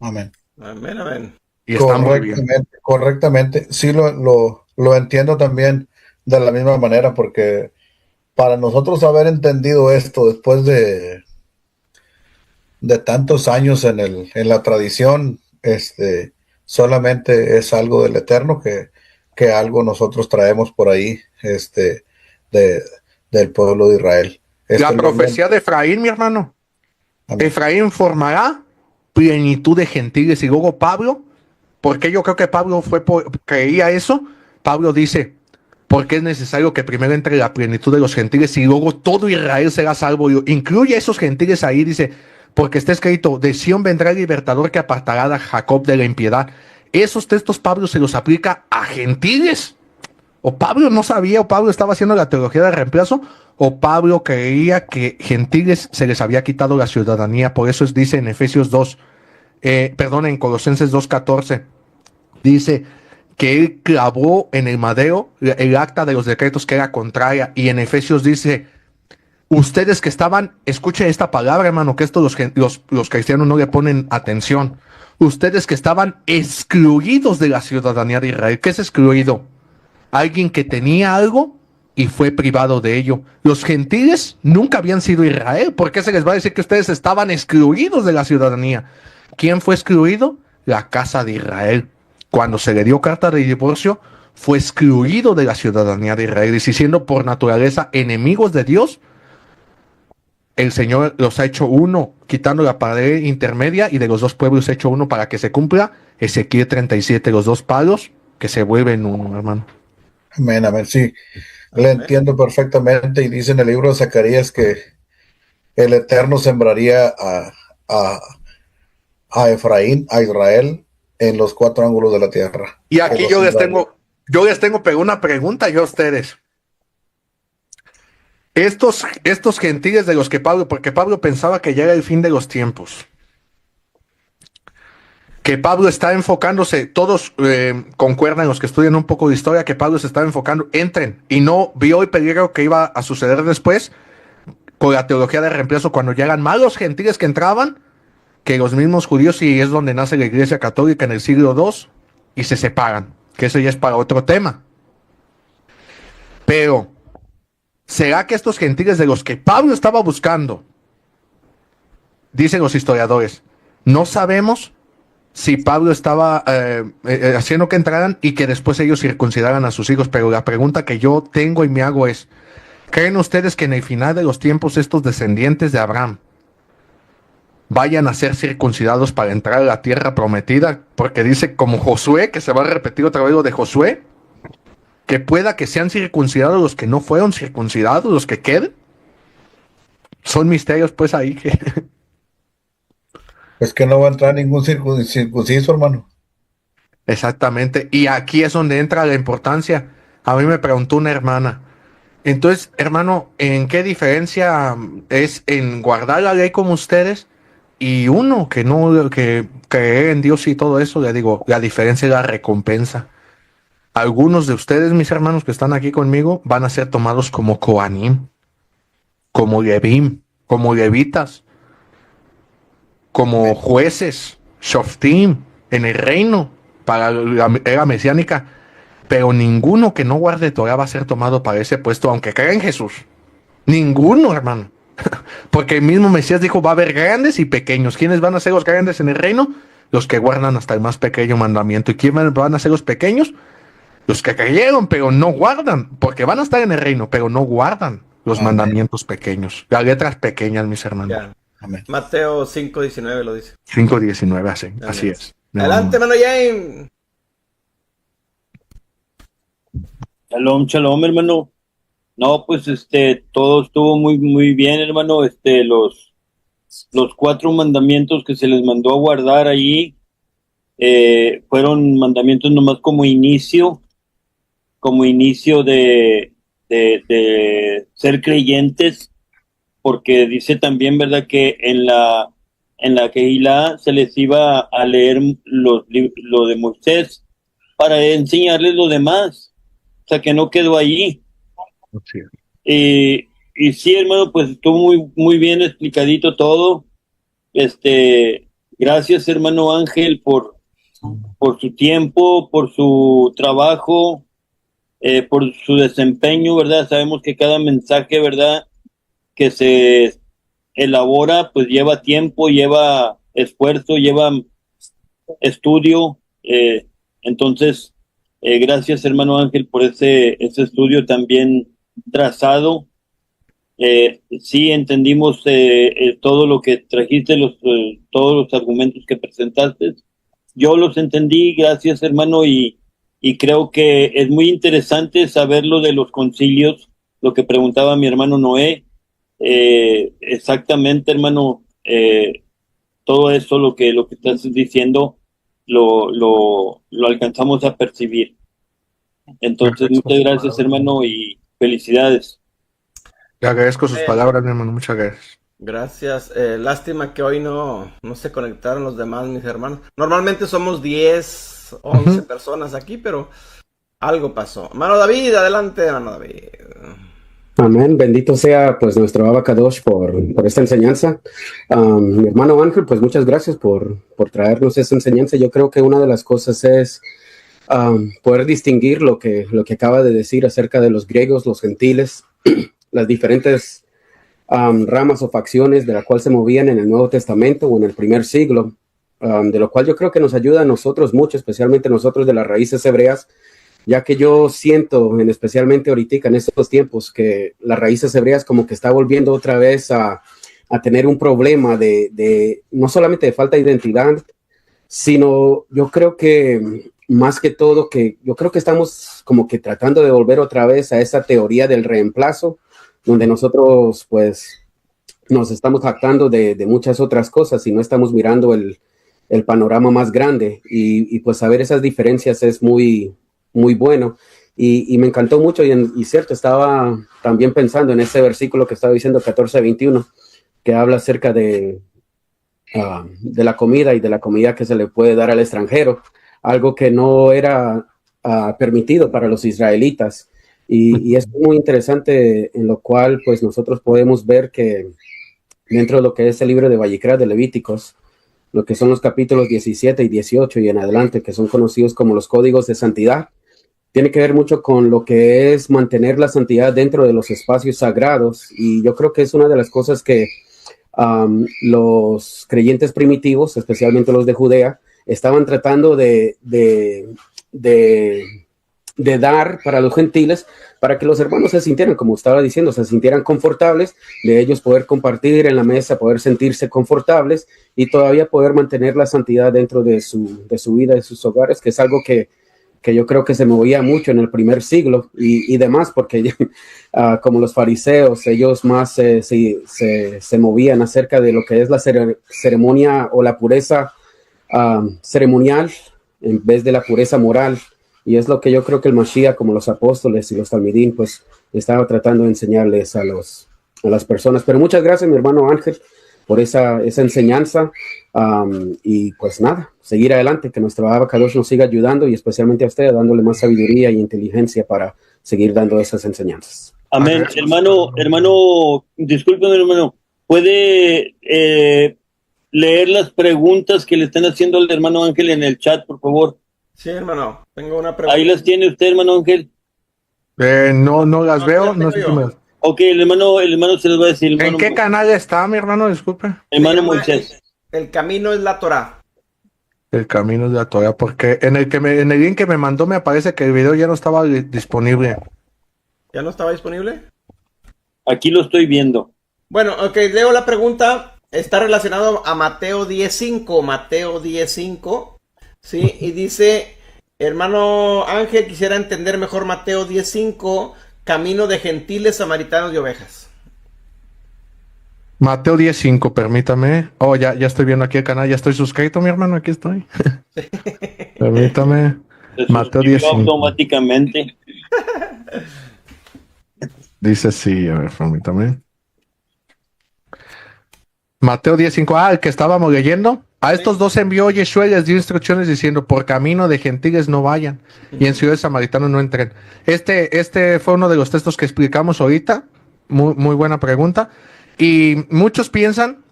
Amén. Amén, amén. Y están muy bien. Correctamente. Sí, lo entiendo también de la misma manera, porque para nosotros haber entendido esto después de tantos años en la tradición, solamente es algo del Eterno que algo nosotros traemos por ahí, del pueblo de Israel. La profecía de Efraín, mi hermano. Amén. Efraín formará plenitud de gentiles. Y luego Pablo, porque yo creo que Pablo creía eso, Pablo dice, porque es necesario que primero entre la plenitud de los gentiles y luego todo Israel será salvo. Incluye a esos gentiles ahí, dice, porque está escrito, de Sión vendrá el libertador que apartará a Jacob de la impiedad. Esos textos Pablo se los aplica a gentiles. O Pablo no sabía, o Pablo estaba haciendo la teología de reemplazo, o Pablo creía que gentiles se les había quitado la ciudadanía. Por eso dice en Efesios 2, en Colosenses 2:14, dice que él clavó en el madero el acta de los decretos que era contraria. Y en Efesios dice, ustedes que estaban, escuche esta palabra, hermano, que esto los cristianos no le ponen atención. Ustedes que estaban excluidos de la ciudadanía de Israel. ¿Qué es excluido? Alguien que tenía algo y fue privado de ello. Los gentiles nunca habían sido Israel. ¿Por qué se les va a decir que ustedes estaban excluidos de la ciudadanía? ¿Quién fue excluido? La casa de Israel. Cuando se le dio carta de divorcio, fue excluido de la ciudadanía de Israel. Y siendo por naturaleza enemigos de Dios, el Señor los ha hecho uno, quitando la pared intermedia, y de los dos pueblos ha hecho uno para que se cumpla Ezequiel 37, los dos palos que se vuelven uno, hermano. Amén, amén, sí. Le entiendo perfectamente y dice en el libro de Zacarías que el Eterno sembraría a Efraín, a Israel, en los 4 ángulos de la tierra. Y aquí yo les tengo pero una pregunta yo a ustedes. Estos gentiles de los que Pablo, porque Pablo pensaba que ya era el fin de los tiempos, que Pablo está enfocándose, todos concuerdan los que estudian un poco de historia, que Pablo se estaba enfocando, entren, y no vio el peligro que iba a suceder después con la teología de reemplazo, cuando ya eran más los gentiles que entraban que los mismos judíos, y es donde nace la Iglesia Católica en el siglo II, y se separan, que eso ya es para otro tema. Pero ¿será que estos gentiles de los que Pablo estaba buscando, dicen los historiadores, no sabemos si Pablo estaba haciendo que entraran y que después ellos circuncidaran a sus hijos? Pero la pregunta que yo tengo y me hago es, ¿creen ustedes que en el final de los tiempos estos descendientes de Abraham vayan a ser circuncidados para entrar a la tierra prometida? Porque dice como Josué, que se va a repetir otra vez lo de Josué, que pueda que sean circuncidados los que no fueron circuncidados, los que queden. Son misterios pues ahí que... Es que no va a entrar ningún circunciso, hermano. Exactamente, y aquí es donde entra la importancia. A mí me preguntó una hermana, entonces, hermano, ¿en qué diferencia es en guardar la ley como ustedes y uno que no, que cree en Dios y todo eso? Le digo, la diferencia es la recompensa. Algunos de ustedes, mis hermanos que están aquí conmigo, van a ser tomados como Kohanim, como Levim, como levitas, como jueces, Shoftim, en el reino, para la era mesiánica. Pero ninguno que no guarde Torah va a ser tomado para ese puesto, aunque crea en Jesús. Ninguno, hermano. Porque el mismo Mesías dijo, va a haber grandes y pequeños. ¿Quiénes van a ser los grandes en el reino? Los que guardan hasta el más pequeño mandamiento. ¿Y quiénes van a ser los pequeños? Los que creyeron, pero no guardan. Porque van a estar en el reino, pero no guardan los mandamientos pequeños. Las letras pequeñas, mis hermanos. Ya. Mateo 5:19 lo dice. 5:19, así es. Adelante, hermano James. Shalom, shalom, hermano. No, pues todo estuvo muy, muy bien, hermano. Los 4 mandamientos que se les mandó a guardar allí fueron mandamientos nomás como inicio de ser creyentes, porque dice también, ¿verdad?, que en la Kehilá se les iba a leer lo de Moisés para enseñarles lo demás. O sea, que no quedó allí. Y sí, hermano, pues estuvo muy, muy bien explicadito todo. Gracias, hermano Ángel, por su tiempo, por su trabajo, por su desempeño, ¿verdad? Sabemos que cada mensaje, ¿verdad?, que se elabora, pues lleva tiempo, lleva esfuerzo, lleva estudio. Entonces, gracias, hermano Ángel, por ese estudio también trazado. Sí entendimos todo lo que trajiste, todos los argumentos que presentaste. Yo los entendí, gracias, hermano, y creo que es muy interesante saber lo de los concilios, lo que preguntaba mi hermano Noé. Exactamente, hermano, todo eso, lo que estás diciendo, lo alcanzamos a percibir. Entonces, muchas gracias, hermano, y felicidades. Le agradezco sus palabras, mi hermano, muchas gracias. Gracias. Lástima que hoy no se conectaron los demás, mis hermanos. Normalmente somos 10, 11 personas aquí, pero algo pasó. Hermano David, adelante, hermano David. Amén, bendito sea pues nuestro Abacadosh por esta enseñanza. Mi hermano Ángel, pues muchas gracias por traernos esta enseñanza. Yo creo que una de las cosas es poder distinguir lo que acaba de decir acerca de los griegos, los gentiles, las diferentes ramas o facciones de la cual se movían en el Nuevo Testamento o en el primer siglo, de lo cual yo creo que nos ayuda a nosotros mucho, especialmente nosotros de las raíces hebreas, ya que yo siento, especialmente ahorita en estos tiempos, que las raíces hebreas como que está volviendo otra vez a tener un problema de no solamente de falta de identidad, sino yo creo que más que todo, que yo creo que estamos como que tratando de volver otra vez a esa teoría del reemplazo, donde nosotros pues nos estamos jactando de muchas otras cosas y no estamos mirando el panorama más grande, y pues saber esas diferencias es muy, muy bueno. Y me encantó mucho, y cierto, estaba también pensando en ese versículo que estaba diciendo, 14:21, que habla acerca de la comida, y de la comida que se le puede dar al extranjero, algo que no era permitido para los israelitas. Y es muy interesante, en lo cual pues nosotros podemos ver que dentro de lo que es el libro de Vayikra, de Levíticos, lo que son los capítulos 17 y 18 y en adelante, que son conocidos como los códigos de santidad, tiene que ver mucho con lo que es mantener la santidad dentro de los espacios sagrados. Y yo creo que es una de las cosas que los creyentes primitivos, especialmente los de Judea, estaban tratando de dar para los gentiles, para que los hermanos se sintieran, como estaba diciendo, se sintieran confortables, de ellos poder compartir en la mesa, poder sentirse confortables y todavía poder mantener la santidad dentro de su vida, de sus hogares, que es algo que yo creo que se movía mucho en el primer siglo y demás, porque como los fariseos, ellos más se movían acerca de lo que es la ceremonia o la pureza ceremonial en vez de la pureza moral. Y es lo que yo creo que el Mashiach, como los apóstoles y los talmidim, pues estaba tratando de enseñarles a las personas. Pero muchas gracias, mi hermano Ángel, por esa enseñanza. Y pues nada, seguir adelante, que nuestro Abba Kadosh nos siga ayudando, y especialmente a usted, dándole más sabiduría y inteligencia para seguir dando esas enseñanzas. Amén. Hermano, discúlpeme, hermano, ¿puede leer las preguntas que le están haciendo al hermano Ángel en el chat, por favor? Sí, hermano, tengo una pregunta. Ahí las tiene usted, hermano Ángel. No las veo, no tengo sé yo. si me... Ok, el hermano se los va a decir. ¿En qué canal está, mi hermano? Disculpe. Hermano Se llama Moisés. El camino es la Torá. El camino de la Torah, porque en el link que me mandó me aparece que el video ya no estaba disponible. ¿Ya no estaba disponible? Aquí lo estoy viendo. Bueno, ok, leo la pregunta. Está relacionado a Mateo 10:5. Mateo 10:5. Sí, y dice, hermano Ángel, quisiera entender mejor Mateo 10:5, camino de gentiles, samaritanos y ovejas. Mateo 10:5, permítame. Oh, ya estoy viendo aquí el canal, ya estoy suscrito, mi hermano, aquí estoy. Permítame. Se Mateo suscribió 10:5. automáticamente. Dice sí, a ver, permítame. Mateo 10:5, el que estábamos leyendo. A estos dos envió Yeshua y les dio instrucciones diciendo, por camino de gentiles no vayan, y en ciudades samaritanos no entren. Este fue uno de los textos que explicamos ahorita. Muy, muy buena pregunta. Y muchos piensan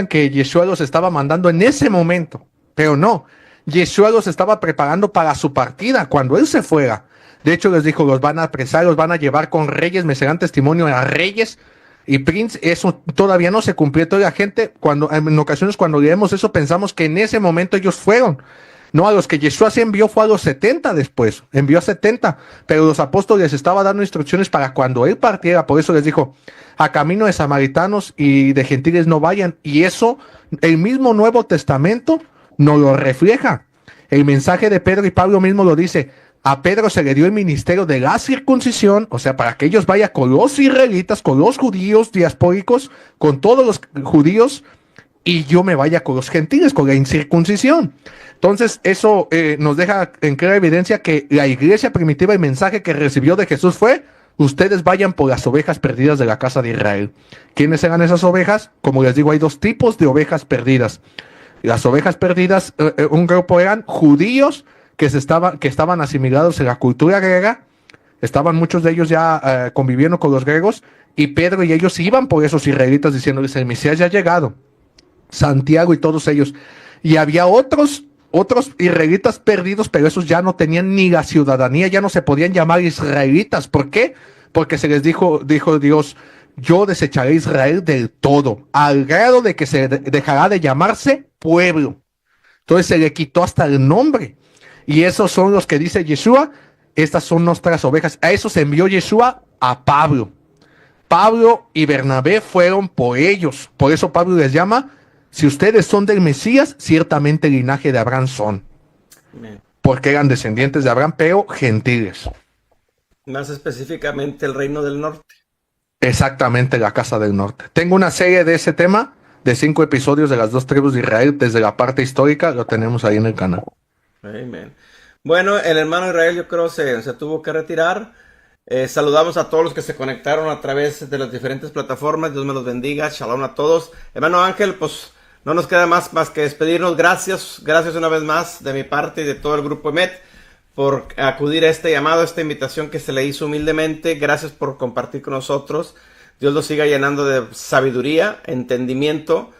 que Yeshua los estaba mandando en ese momento, pero no. Yeshua los estaba preparando para su partida, cuando él se fuera. De hecho, les dijo, los van a apresar, los van a llevar con reyes, me serán testimonio a reyes y príncipes. Eso todavía no se cumplió. Toda la gente, en ocasiones cuando leemos eso, pensamos que en ese momento ellos fueron. No, a los que Yeshua se envió fue a los 70 después, envió a 70, pero los apóstoles estaba dando instrucciones para cuando él partiera. Por eso les dijo, a camino de samaritanos y de gentiles no vayan. Y eso, el mismo Nuevo Testamento nos lo refleja. El mensaje de Pedro y Pablo mismo lo dice. A Pedro se le dio el ministerio de la circuncisión, o sea, para que ellos vayan con los israelitas, con los judíos diaspóricos, con todos los judíos, y yo me vaya con los gentiles, con la incircuncisión. Entonces, eso nos deja en clara evidencia que la iglesia primitiva, el mensaje que recibió de Jesús fue, ustedes vayan por las ovejas perdidas de la casa de Israel. ¿Quiénes eran esas ovejas? Como les digo, hay dos tipos de ovejas perdidas. Las ovejas perdidas, un grupo eran judíos que estaban asimilados en la cultura griega, estaban muchos de ellos ya conviviendo con los griegos, y Pedro y ellos iban por esos israelitas diciéndoles, el Mesías ya ha llegado, Santiago y todos ellos. Y había otros israelitas perdidos, pero esos ya no tenían ni la ciudadanía, ya no se podían llamar israelitas. ¿Por qué? Porque se les dijo Dios, yo desecharé a Israel del todo, al grado de que se dejará de llamarse pueblo. Entonces se le quitó hasta el nombre. Y esos son los que dice Yeshua, estas son nuestras ovejas. A esos envió Yeshua a Pablo. Pablo y Bernabé fueron por ellos. Por eso Pablo les llama, si ustedes son del Mesías, ciertamente el linaje de Abraham son. porque eran descendientes de Abraham, pero gentiles. Más específicamente el Reino del Norte. Exactamente, la Casa del Norte. Tengo una serie de ese tema, de 5 episodios de las 2 tribus de Israel, desde la parte histórica, lo tenemos ahí en el canal. Amén. Bueno, el hermano Israel yo creo se tuvo que retirar. Saludamos a todos los que se conectaron a través de las diferentes plataformas. Dios me los bendiga. Shalom a todos. Hermano Ángel, pues no nos queda más que despedirnos. Gracias una vez más de mi parte y de todo el grupo EMET por acudir a este llamado, a esta invitación que se le hizo humildemente. Gracias por compartir con nosotros. Dios los siga llenando de sabiduría, entendimiento,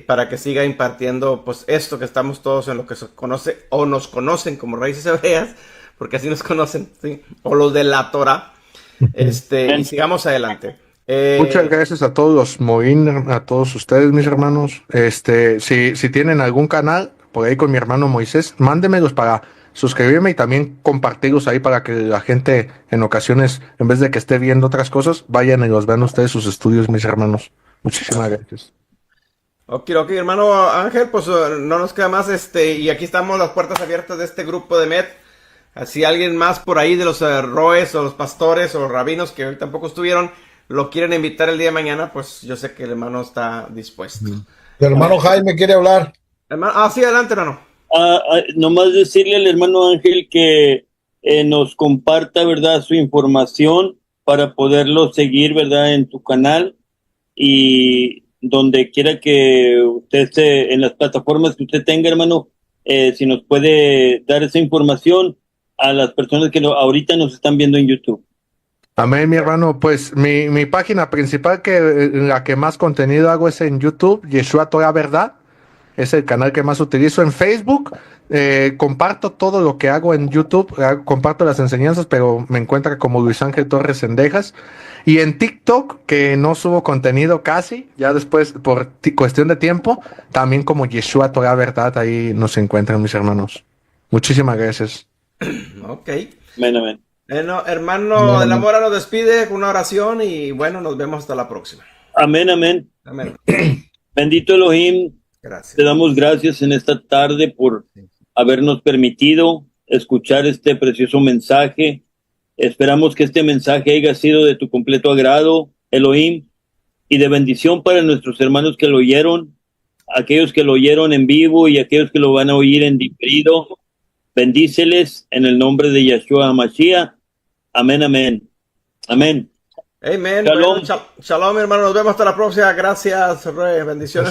para que siga impartiendo pues esto que estamos todos en lo que se conoce o nos conocen como raíces hebreas, porque así nos conocen, ¿sí? O los de la Torah, y sigamos adelante. Muchas gracias a todos los Moín, a todos ustedes, mis hermanos. Si tienen algún canal por ahí con mi hermano Moisés, mándenmelos para suscribirme y también compartirlos ahí para que la gente en ocasiones, en vez de que esté viendo otras cosas, vayan y los vean ustedes sus estudios, mis hermanos. Muchísimas gracias. Ok, hermano Ángel, pues no nos queda más, y aquí estamos las puertas abiertas de este grupo de MET. Si alguien más por ahí de los roes o los pastores o los rabinos que hoy tampoco estuvieron, lo quieren invitar el día de mañana, pues yo sé que el hermano está dispuesto. El hermano Jaime quiere hablar. Sí, adelante, hermano. Nomás decirle al hermano Ángel que nos comparta, ¿verdad?, su información para poderlo seguir, ¿verdad?, en tu canal y donde quiera que usted esté, en las plataformas que usted tenga, hermano, si nos puede dar esa información a las personas que ahorita nos están viendo en YouTube. Amén, mi hermano. Pues mi página principal, la que más contenido hago, es en YouTube, Yeshua Torah Verdad. Es el canal que más utilizo. En Facebook comparto todo lo que hago en YouTube, comparto las enseñanzas, pero me encuentra como Luis Ángel Torres Cendejas. Y en TikTok, que no subo contenido casi, ya después por cuestión de tiempo, también como Yeshua Torah Verdad, ahí nos encuentran, mis hermanos. Muchísimas gracias. Ok. Amén. Bueno, hermano de la Mora nos despide con una oración y bueno, nos vemos hasta la próxima. Amén. Bendito Elohim. Gracias. Te damos gracias en esta tarde por habernos permitido escuchar este precioso mensaje. Esperamos que este mensaje haya sido de tu completo agrado, Elohim, y de bendición para nuestros hermanos que lo oyeron, aquellos que lo oyeron en vivo y aquellos que lo van a oír en diferido. Bendíceles en el nombre de Yeshua HaMashiach. Amén. Amén. Shalom. Bueno, shalom, hermano. Nos vemos hasta la próxima. Gracias, Rey. Bendiciones.